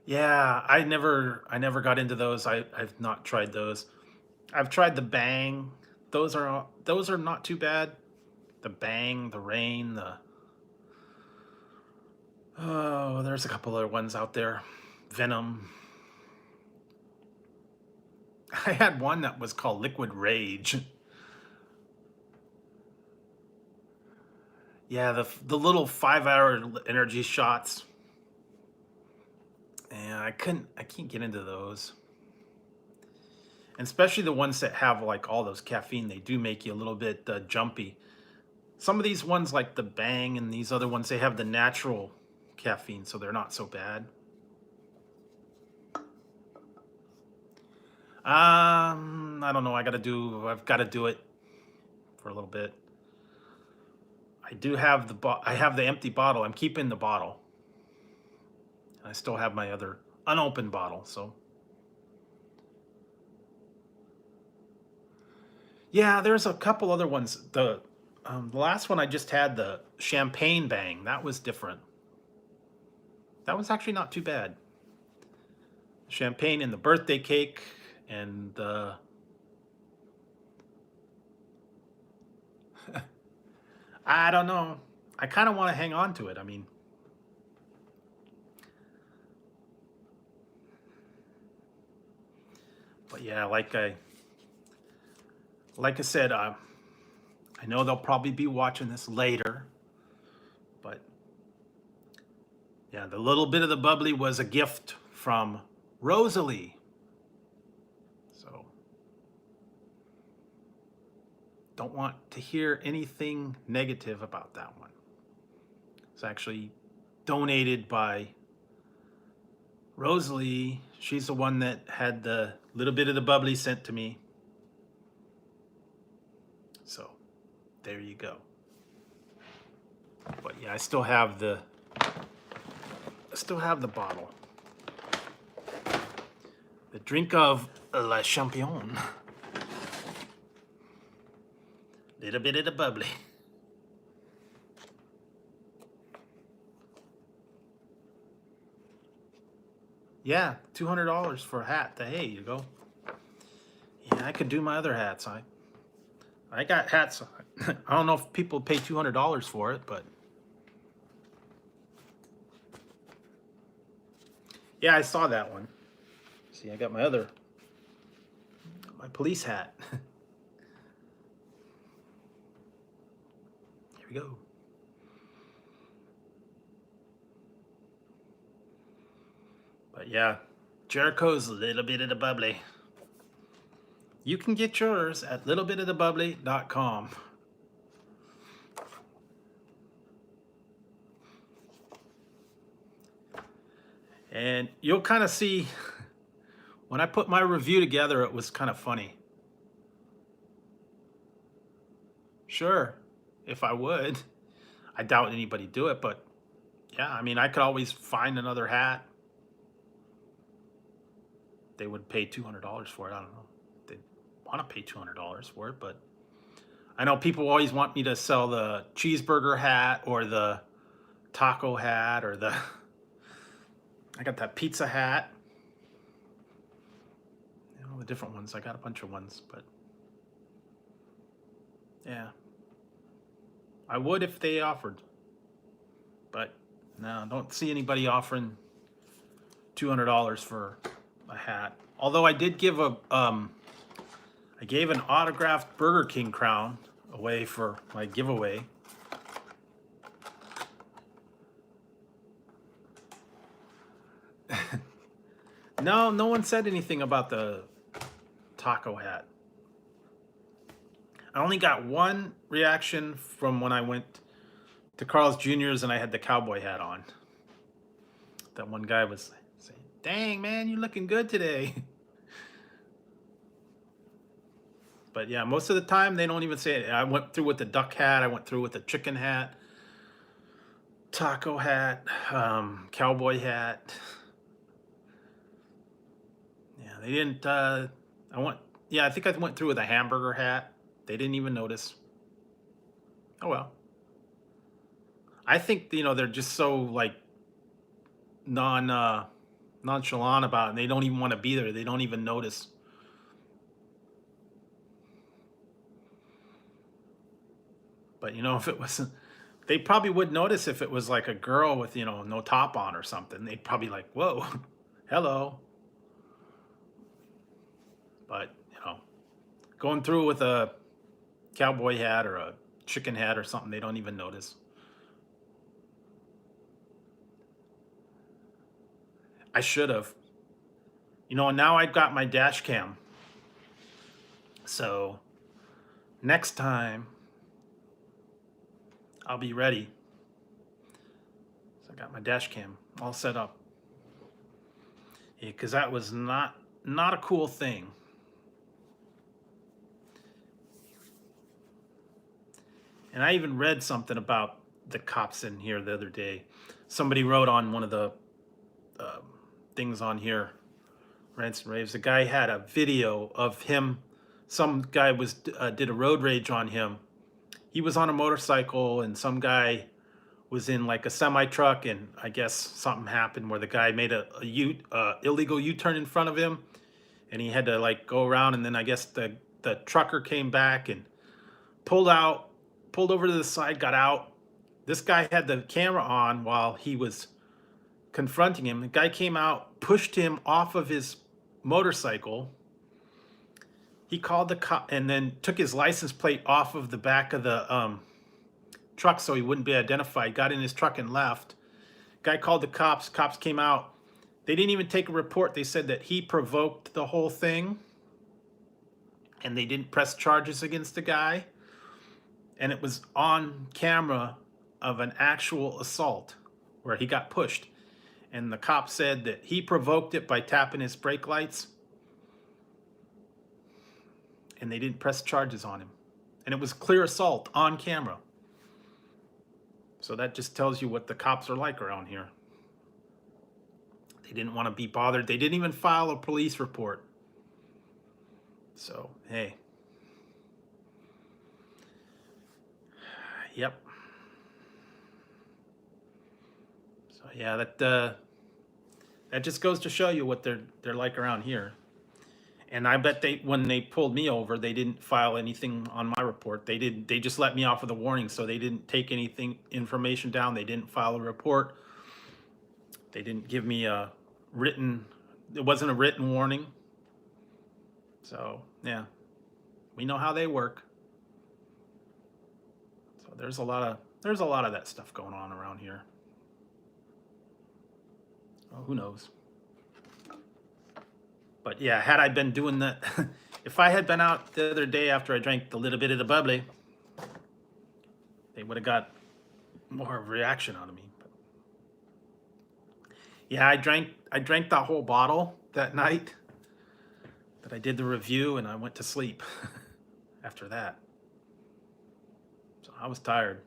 Yeah, I never got into those. I've not tried those. I've tried the Bang. Those are not too bad. The Bang, the Rain, the oh, there's a couple other ones out there. Venom. I had one that was called Liquid Rage. Yeah, the little 5-hour energy shots. And I can't get into those. And especially the ones that have like all those caffeine, they do make you a little bit jumpy. Some of these ones, like the Bang and these other ones, they have the natural caffeine, so they're not so bad. I don't know. I've got to do it for a little bit. I have the empty bottle. I'm keeping the bottle. I still have my other unopened bottle. So yeah, there's a couple other ones. The last one I just had, the champagne Bang. That was different. That was actually not too bad. Champagne and the birthday cake and the I don't know. I kind of want to hang on to it. I mean, But yeah, like I said, I know they'll probably be watching this later, but yeah, the little bit of the bubbly was a gift from Rosalie. So don't want to hear anything negative about that one. It's actually donated by Rosalie. She's the one that had the little bit of the bubbly sent to me. So there you go. But yeah, I still have the bottle. The drink of La Champion. Little bit of the bubbly. Yeah, $200 for a hat. Hey, you go. Yeah, I could do my other hats. I got hats. I don't know if people pay $200 for it, but yeah, I saw that one. See, I got my police hat. Here we go. But yeah, Jericho's Little Bit of the Bubbly. You can get yours at littlebitofthebubbly.com. And you'll kind of see, when I put my review together, it was kind of funny. Sure, if I would. I doubt anybody do it, but yeah, I mean, I could always find another hat. They would pay $200 for it. I don't know. They want to pay $200 for it, but I know people always want me to sell the cheeseburger hat or the taco hat or I got that pizza hat. You know, the different ones. I got a bunch of ones, but yeah. I would if they offered. But no, don't see anybody offering $200 for a hat. Although I did give I gave an autographed Burger King crown away for my giveaway. No one said anything about the taco hat. I only got one reaction from when I went to Carl's Jr.'s and I had the cowboy hat on. That one guy was saying, "Dang, man, you're looking good today." But yeah, most of the time they don't even say it. I went through with the duck hat. I went through with the chicken hat, taco hat, cowboy hat. Yeah, they didn't. I think I went through with a hamburger hat. They didn't even notice. Oh well. I think they're just so like nonchalant about it, and they don't even want to be there. They don't even notice. But if it was, they probably would notice if it was like a girl with no top on or something. They'd probably like, "Whoa, hello." But going through with a cowboy hat or a chicken hat or something, they don't even notice. I should have. Now I've got my dash cam. So next time I'll be ready. So I got my dash cam all set up. Yeah, because that was not a cool thing. And I even read something about the cops in here the other day. Somebody wrote on one of the things on here, Rants and Raves. The guy had a video of him. Some guy did a road rage on him. He was on a motorcycle, and some guy was in like a semi truck, and I guess something happened where the guy made a illegal U-turn in front of him, and he had to like go around, and then I guess the trucker came back and pulled over to the side, got out. This guy had the camera on while he was confronting him. The guy came out, pushed him off of his motorcycle, He called the cop and then took his license plate off of the back of the truck so he wouldn't be identified. Got in his truck and left. Guy called the cops. Cops came out. They didn't even take a report. They said that he provoked the whole thing, and they didn't press charges against the guy. And it was on camera of an actual assault where he got pushed. And the cop said that he provoked it by tapping his brake lights, and they didn't press charges on him. And it was clear assault on camera. So that just tells you what the cops are like around here. They didn't want to be bothered. They didn't even file a police report. So, hey. Yep. So yeah, that just goes to show you what they're like around here. And I bet when they pulled me over, they didn't file anything on my report. They just let me off with a warning, so they didn't take information down. They didn't file a report. They didn't give me it wasn't a written warning. So yeah, we know how they work. So there's a lot of that stuff going on around here. Well, who knows? But yeah, had I been doing that, if I had been out the other day after I drank the little bit of the bubbly, they would have got more of a reaction out of me. But yeah, I drank that whole bottle that night that I did the review, and I went to sleep after that. So I was tired.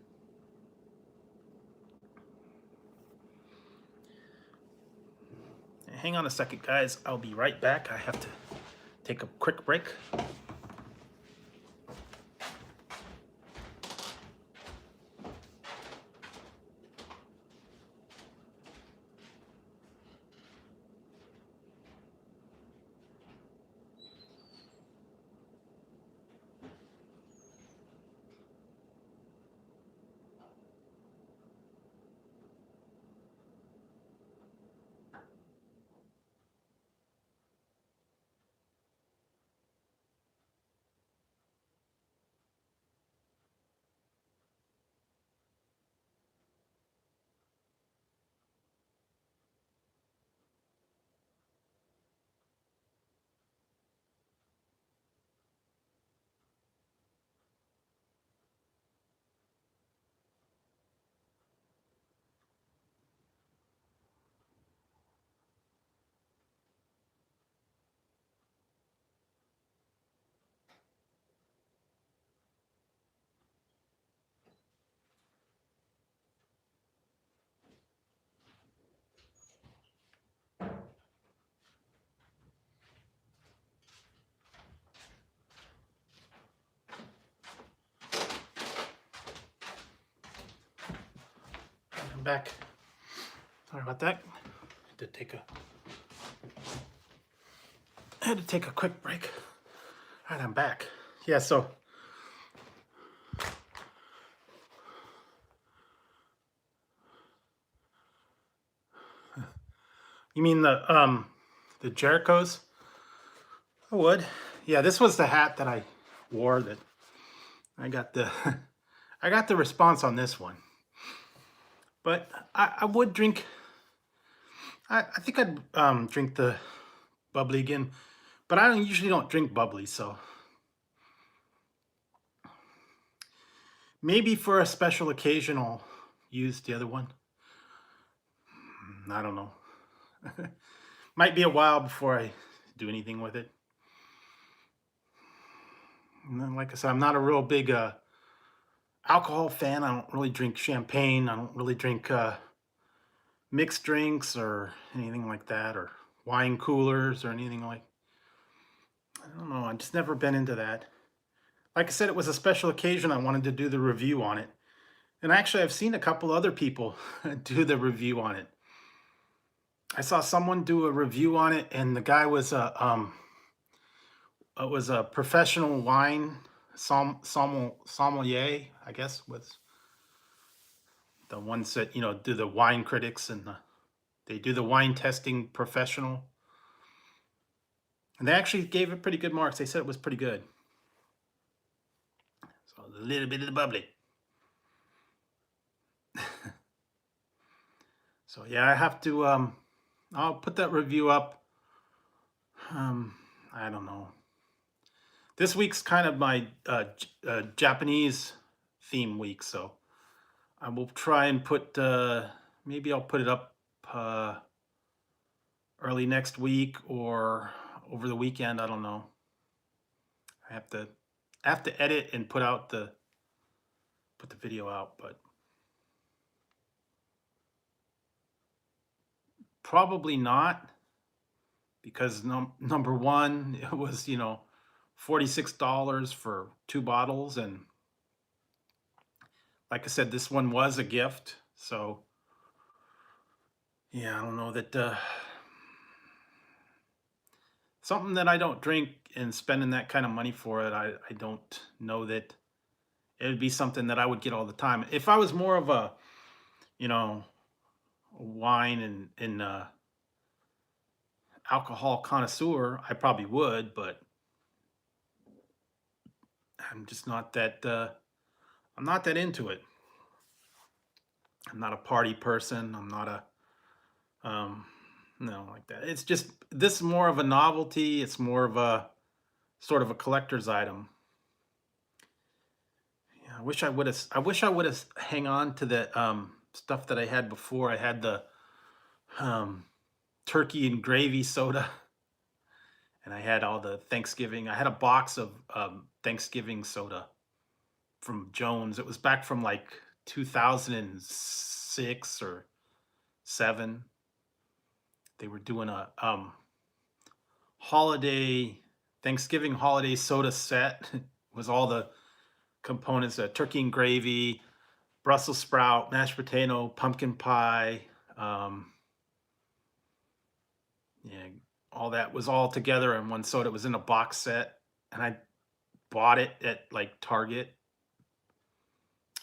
Hang on a second, guys. I'll be right back. I have to take a quick break. I'm back. Sorry about that. I had to take a quick break. All right, I'm back. Yeah, so you mean the Jerichos? I would. Yeah, this was the hat that I wore that I got the I got the response on this one. But I would drink. I think I'd drink the bubbly again, but I usually don't drink bubbly, so maybe for a special occasion I'll use the other one. I don't know. Might be a while before I do anything with it. And then, like I said, I'm not a real big alcohol fan. I don't really drink champagne. I don't really drink mixed drinks or anything like that, or wine coolers or anything like. I don't know. I've just never been into that. Like I said, it was a special occasion. I wanted to do the review on it, and actually, I've seen a couple other people do the review on it. I saw someone do a review on it, and the guy was a professional wine sommelier, I guess, was the ones that do the wine critics, and they do the wine testing professional. And they actually gave it pretty good marks. They said it was pretty good. So a little bit of the bubbly. So yeah, I have to I'll put that review up. I don't know. This week's kind of my Japanese theme week, so I will try and put maybe I'll put it up uh, early next week or over the weekend. I don't know. I have to edit and put the video out, but probably not, because number one, it was, $46 for 2 bottles, and like I said, this one was a gift. So yeah, I don't know that something that I don't drink and spending that kind of money for it, I don't know that it would be something that I would get all the time. If I was more of a, you know, wine and alcohol connoisseur, I probably would, but I'm just not that I'm not that into it. I'm not a party person. I'm not a no, like that. It's just, this is more of a novelty. It's more of a sort of a collector's item. Yeah, I wish I would have hang on to the stuff that I had before. I had the um turkey and gravy soda, and I had all the Thanksgiving. I had a box of Thanksgiving soda from Jones. It was back from like 2006 or 7. They were doing a holiday Thanksgiving holiday soda set. It was all the components: turkey and gravy, Brussels sprout, mashed potato, pumpkin pie. Um, yeah, all that was all together in one soda. It was in a box set, and I bought it at like Target.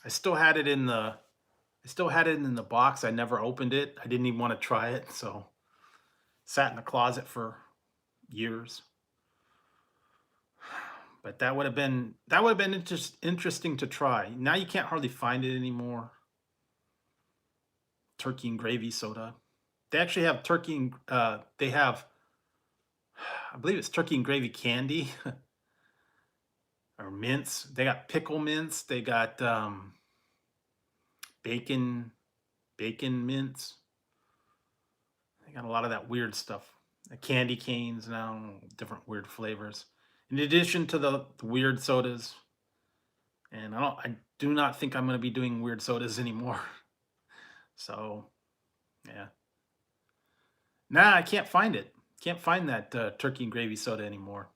I still had it in the I still had it in the box. I never opened it. I didn't even want to try it, so sat in the closet for years. But that would have been interesting to try. Now you can't hardly find it anymore. Turkey and gravy soda. They actually have turkey and they have, I believe it's turkey and gravy candy or mints. They got pickle mints. They got bacon mints. They got a lot of that weird stuff. Candy canes now, different weird flavors. In addition to the weird sodas, and I do not think I'm going to be doing weird sodas anymore. So, yeah. Nah, I can't find it. Can't find that turkey and gravy soda anymore.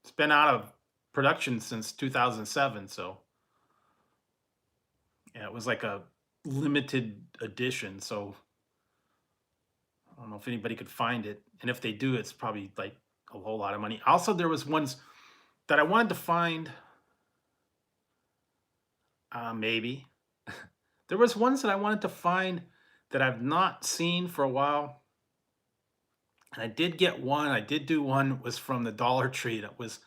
It's been out of production since 2007. So, yeah, it was like a limited edition. So, I don't know if anybody could find it. And if they do, it's probably like a whole lot of money. Also, there was ones that I wanted to find. Maybe. There was ones that I wanted to find that I've not seen for a while. And I did get one. I did do one. It was from the Dollar Tree. That was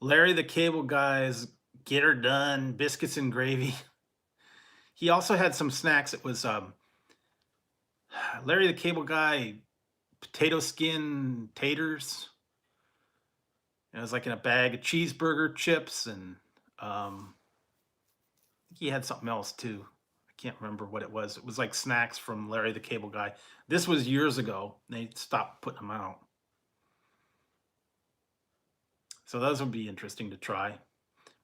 Larry the Cable Guy's Get Her Done biscuits and gravy. He also had some snacks. It was Larry the Cable Guy potato skin taters. It was like in a bag of cheeseburger chips, and he had something else too. I can't remember what it was. It was like snacks from Larry the Cable Guy. This was years ago. They stopped putting them out. So those would be interesting to try,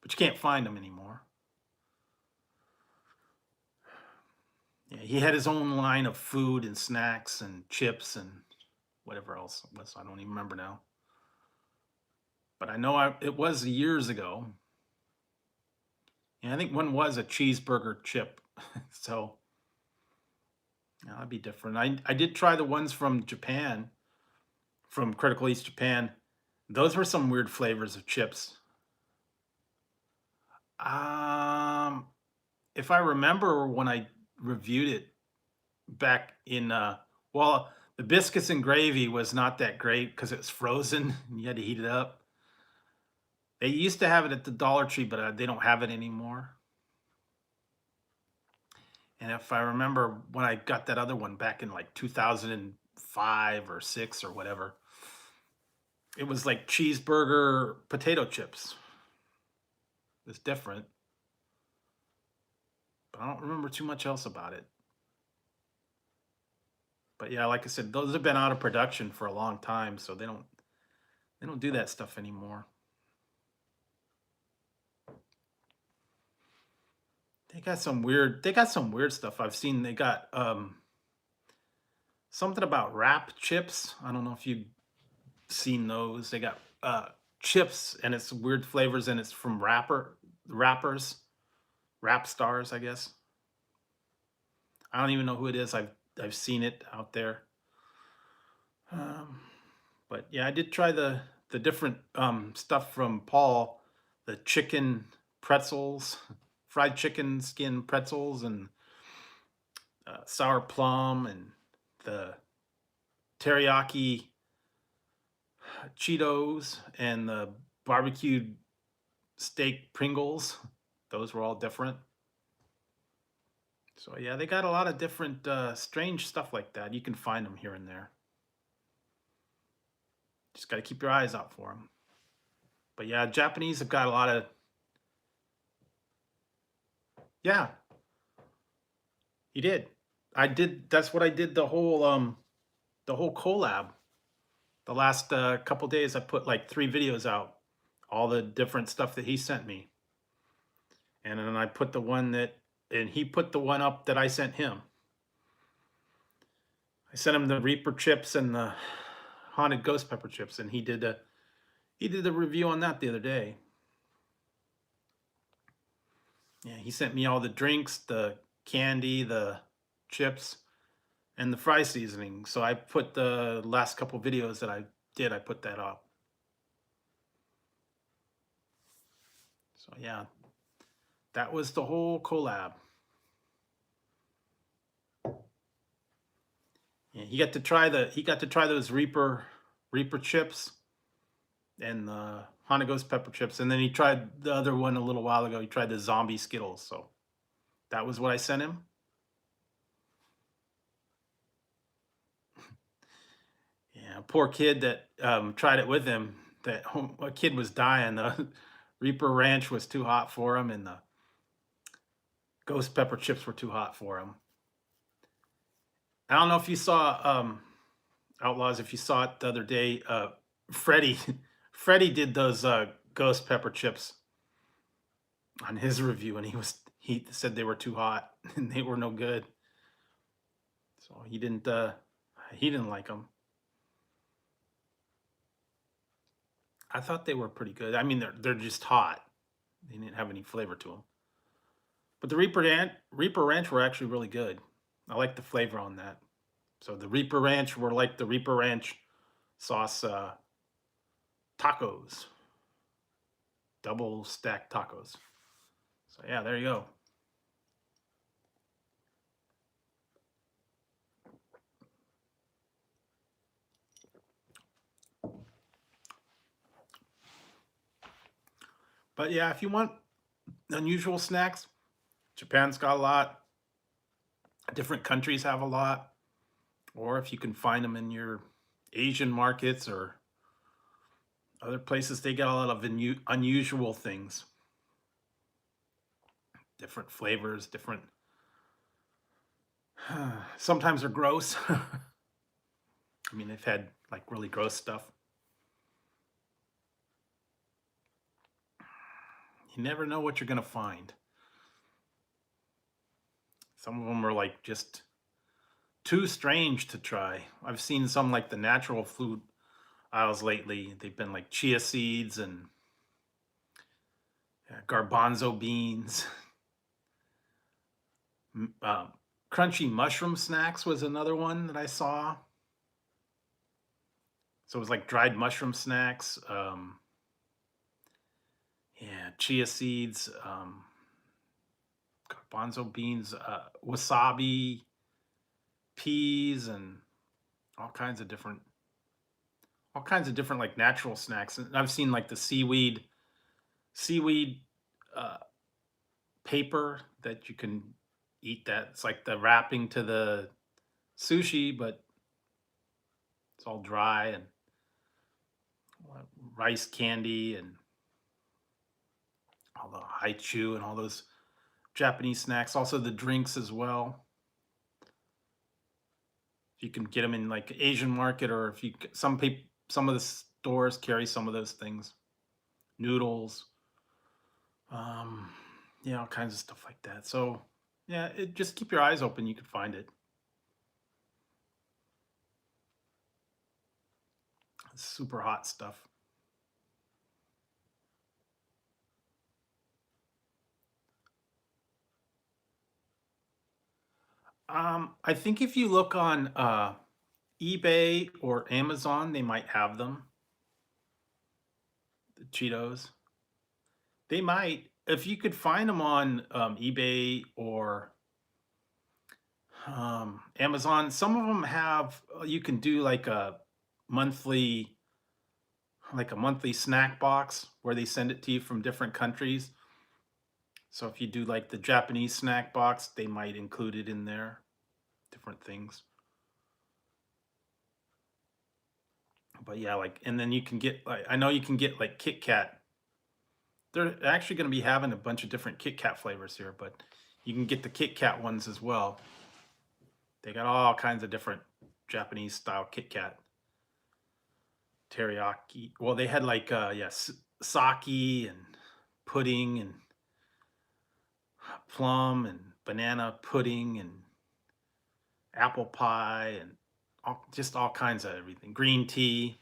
but you can't find them anymore. Yeah, he had his own line of food and snacks and chips and whatever else it was. I don't even remember now. But I know it was years ago. And I think one was a cheeseburger chip. So yeah, that'd be different. I did try the ones from Japan, from Critical East Japan. Those were some weird flavors of chips. Um, if I remember when I reviewed it back in well, The biscuits and gravy was not that great because it was frozen and you had to heat it up. They used to have it at the Dollar Tree, but they don't have it anymore. And if I remember when I got that other one back in like 2005 or 6 or whatever, it was like cheeseburger potato chips. It was different, but I don't remember too much else about it. But yeah, like I said, those have been out of production for a long time, so they don't do that stuff anymore. They got some weird stuff. I've seen they got something about wrap chips. I don't know if you've seen those. They got chips and it's weird flavors and it's from rappers, rap stars, I guess. I don't even know who it is. I've seen it out there. But yeah, I did try the different stuff from Paul, the chicken pretzels, fried chicken skin pretzels, and sour plum, and the teriyaki Cheetos, and the barbecued steak Pringles. Those were all different. So yeah, they got a lot of different strange stuff like that. You can find them here and there. Just got to keep your eyes out for them. But yeah, Japanese have got a lot of, yeah, he did. That's what I did the whole collab. The last couple days I put like 3 videos out, all the different stuff that he sent me. And then I put the one and he put the one up that I sent him. I sent him the Reaper chips and the haunted Ghostpepper chips, and he did the review on that the other day. Yeah, he sent me all the drinks, the candy, the chips, and the fry seasoning. So I put the last couple videos that I put that up. So yeah, that was the whole collab. Yeah, he got to try those Reaper chips and the haunted Ghostpepper chips, and then he tried the other one a little while ago. He tried the zombie Skittles. So that was what I sent him. Yeah, poor kid that tried it with him. A kid was dying. The Reaper Ranch was too hot for him, and the Ghostpepper chips were too hot for him. I don't know if you saw Outlaws. If you saw it the other day, Freddie Freddie did those Ghostpepper chips on his review, and he said they were too hot and they were no good. So he didn't like them. I thought they were pretty good. I mean, they're just hot. They didn't have any flavor to them. But the Reaper Ranch were actually really good. I like the flavor on that. So the Reaper Ranch were like the Reaper Ranch sauce tacos, double stacked tacos. So yeah, there you go. But yeah, if you want unusual snacks, Japan's got a lot. Different countries have a lot. Or if you can find them in your Asian markets or other places, they got a lot of unusual things. Different flavors, different. Sometimes they're gross. I mean, they've had like really gross stuff. You never know what you're going to find. Some of them are like just too strange to try. I've seen some like the natural food aisles lately. They've been like chia seeds and garbanzo beans. Crunchy mushroom snacks was another one that I saw. So it was like dried mushroom snacks. Yeah, chia seeds, garbanzo beans, wasabi, peas, and all kinds of different, like natural snacks. And I've seen like the seaweed uh, paper that you can eat. That it's like the wrapping to the sushi, but it's all dry, and rice candy and all the haichu and all those Japanese snacks. Also the drinks as well. You can get them in like Asian market, or if you some of the stores carry some of those things. Noodles, um, yeah, all kinds of stuff like that. So yeah, just keep your eyes open. You can find it. It's super hot stuff. I think if you look on eBay or Amazon, they might have them. The Cheetos. They might. If you could find them on eBay or Amazon, some of them have, you can do monthly, like a monthly snack box where they send it to you from different countries. So if you do like the Japanese snack box, they might include it in there, different things. But yeah, like, and then you can get like, I know you can get like Kit Kat. They're actually going to be having a bunch of different Kit Kat flavors here, but you can get the Kit Kat ones as well. They got all kinds of different Japanese style Kit Kat teriyaki. Well, they had like yes, sake and pudding and plum and banana pudding and apple pie and just all kinds of everything. Green tea,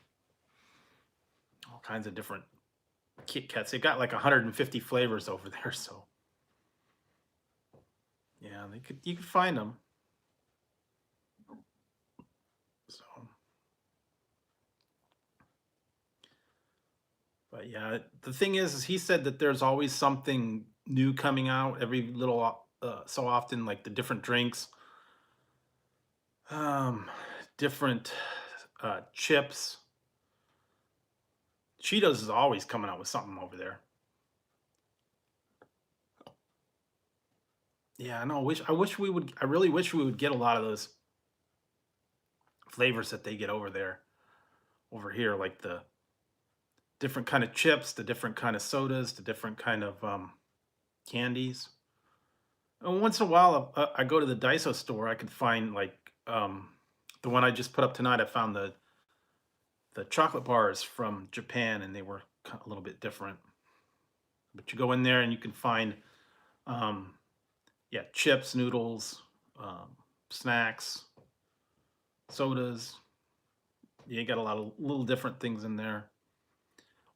all kinds of different Kit Kats. They got like 150 flavors over there, so yeah, you could find them. So, but yeah, the thing is he said that there's always something new coming out every little so often, like the different drinks, um, different chips. Cheetos is always coming out with something over there. Yeah, I know. I really wish we would get a lot of those flavors that they get over there, over here, like the different kind of chips, the different kind of sodas, the different kind of candies. And once in a while, I go to the Daiso store. I could find like the one I just put up tonight. I found the chocolate bars from Japan, and they were a little bit different. But you go in there and you can find, um, yeah, chips, noodles, snacks, sodas. You got a lot of little different things in there.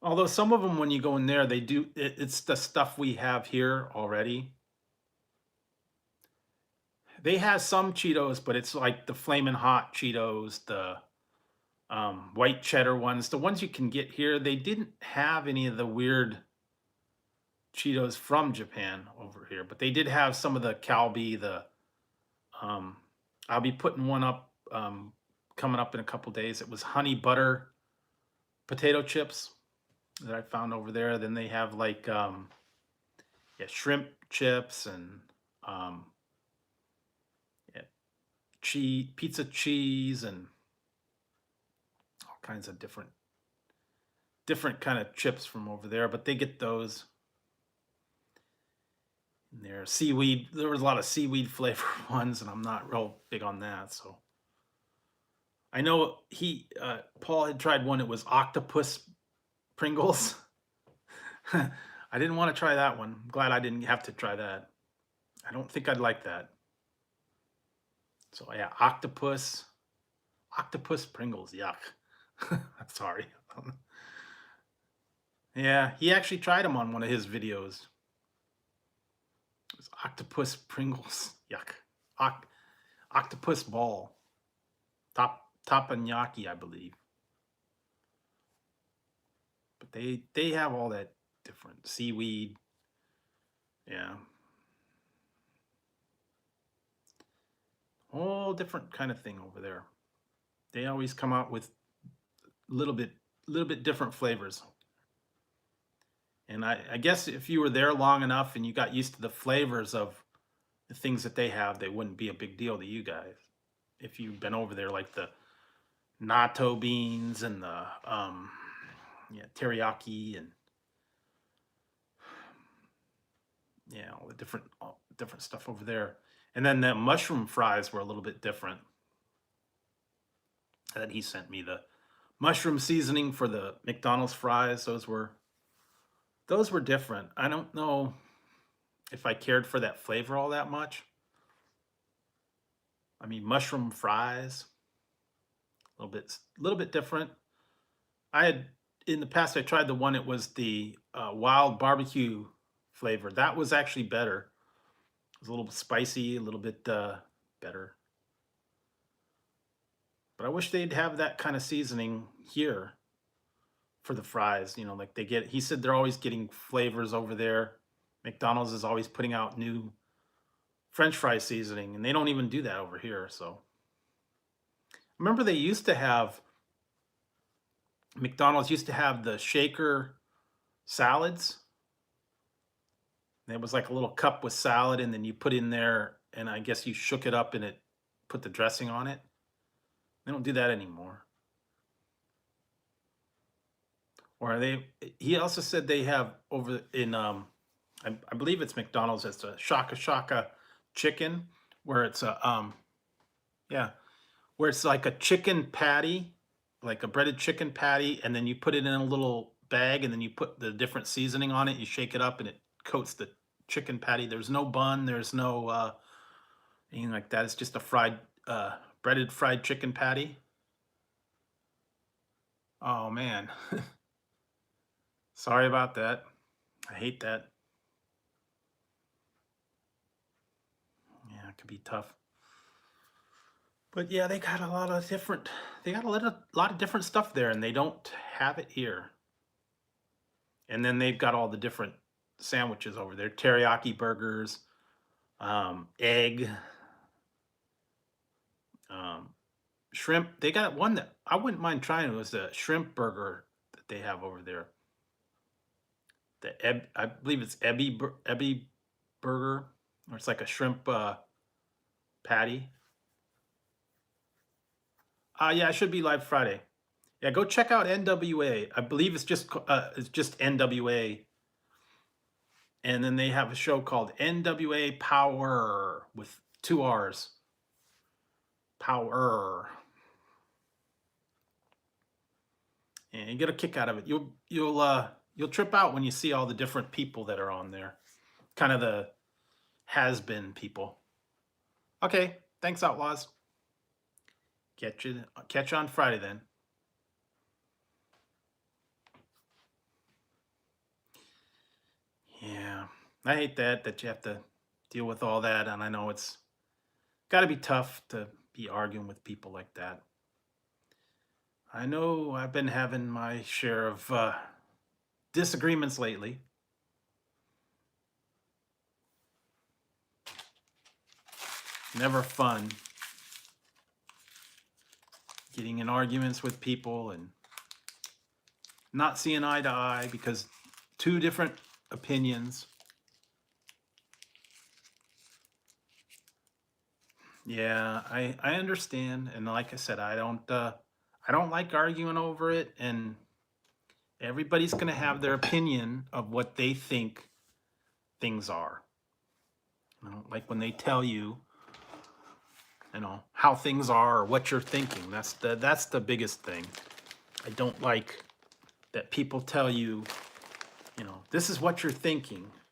Although some of them, when you go in there, it's the stuff we have here already. They have some Cheetos, but it's like the flaming hot Cheetos, the white cheddar ones, the ones you can get here. They didn't have any of the weird Cheetos from Japan over here, but they did have some of the Calbee. Um, I'll be putting one up coming up in a couple days. It was honey butter potato chips that I found over there. Then they have like yeah, shrimp chips and um, yeah, pizza cheese, and all kinds of different kind of chips from over there. But they get those. And there seaweed. There was a lot of seaweed flavored ones, and I'm not real big on that. So I know Paul had tried one. It was octopus Pringles. I didn't want to try that one. I'm glad I didn't have to try that. I don't think I'd like that. So yeah, octopus Pringles. Yuck. Sorry. Yeah, he actually tried them on one of his videos. It was octopus Pringles. Yuck. Octopus ball. Tapanaki, I believe. But they have all that different seaweed. Yeah. Whole different kind of thing over there. They always come out with little bit different flavors. And I guess if you were there long enough and you got used to the flavors of the things that they have, they wouldn't be a big deal to you guys. If you've been over there, like the natto beans and the yeah, teriyaki and yeah, all the different stuff over there. And then the mushroom fries were a little bit different. And then he sent me the mushroom seasoning for the McDonald's fries. Those were different. I don't know if I cared for that flavor all that much. I mean, mushroom fries, little bit different. I had in the past I tried the one, it was the wild barbecue flavor. That was actually better. It was a little bit spicy, a little bit better. But I wish they'd have that kind of seasoning here for the fries. You know, like they get. He said they're always getting flavors over there. McDonald's is always putting out new French fry seasoning, and they don't even do that over here. So, remember they used to have McDonald's used to have the shaker salads. It was like a little cup with salad, and then you put in there, and I guess you shook it up and it put the dressing on it. They don't do that anymore. Or they? He also said they have over in I believe it's McDonald's. It's a shaka shaka chicken, where it's a yeah, where it's like a chicken patty, like a breaded chicken patty, and then you put it in a little bag, and then you put the different seasoning on it. You shake it up, and it coats the chicken patty. There's no bun. There's no anything like that. It's just a breaded fried chicken patty. Oh man, sorry about that. I hate that. Yeah, it could be tough. But yeah, they got a lot of different. They got a lot of different stuff there, and they don't have it here. And then they've got all the different sandwiches over there: teriyaki burgers, egg, um, shrimp. They got one that I wouldn't mind trying. It was the shrimp burger that they have over there. I believe it's Ebby burger, or it's like a shrimp patty. Yeah, it should be live Friday. Yeah, go check out NWA. I believe it's just NWA, and then they have a show called NWA Power with two R's. Power. And you get a kick out of it. You'll trip out when you see all the different people that are on there. Kind of the has-been people. Okay, thanks, Outlaws. Catch you on Friday then. Yeah, I hate that you have to deal with all that, and I know it's got to be tough to be arguing with people like that. I know I've been having my share of disagreements lately. Never fun getting in arguments with people and not seeing eye to eye because two different opinions. Yeah, I understand, and like I said, I don't like arguing over it, and everybody's going to have their opinion of what they think things are. I don't like when they tell you, how things are or what you're thinking. That's the biggest thing. I don't like that people tell you, this is what you're thinking.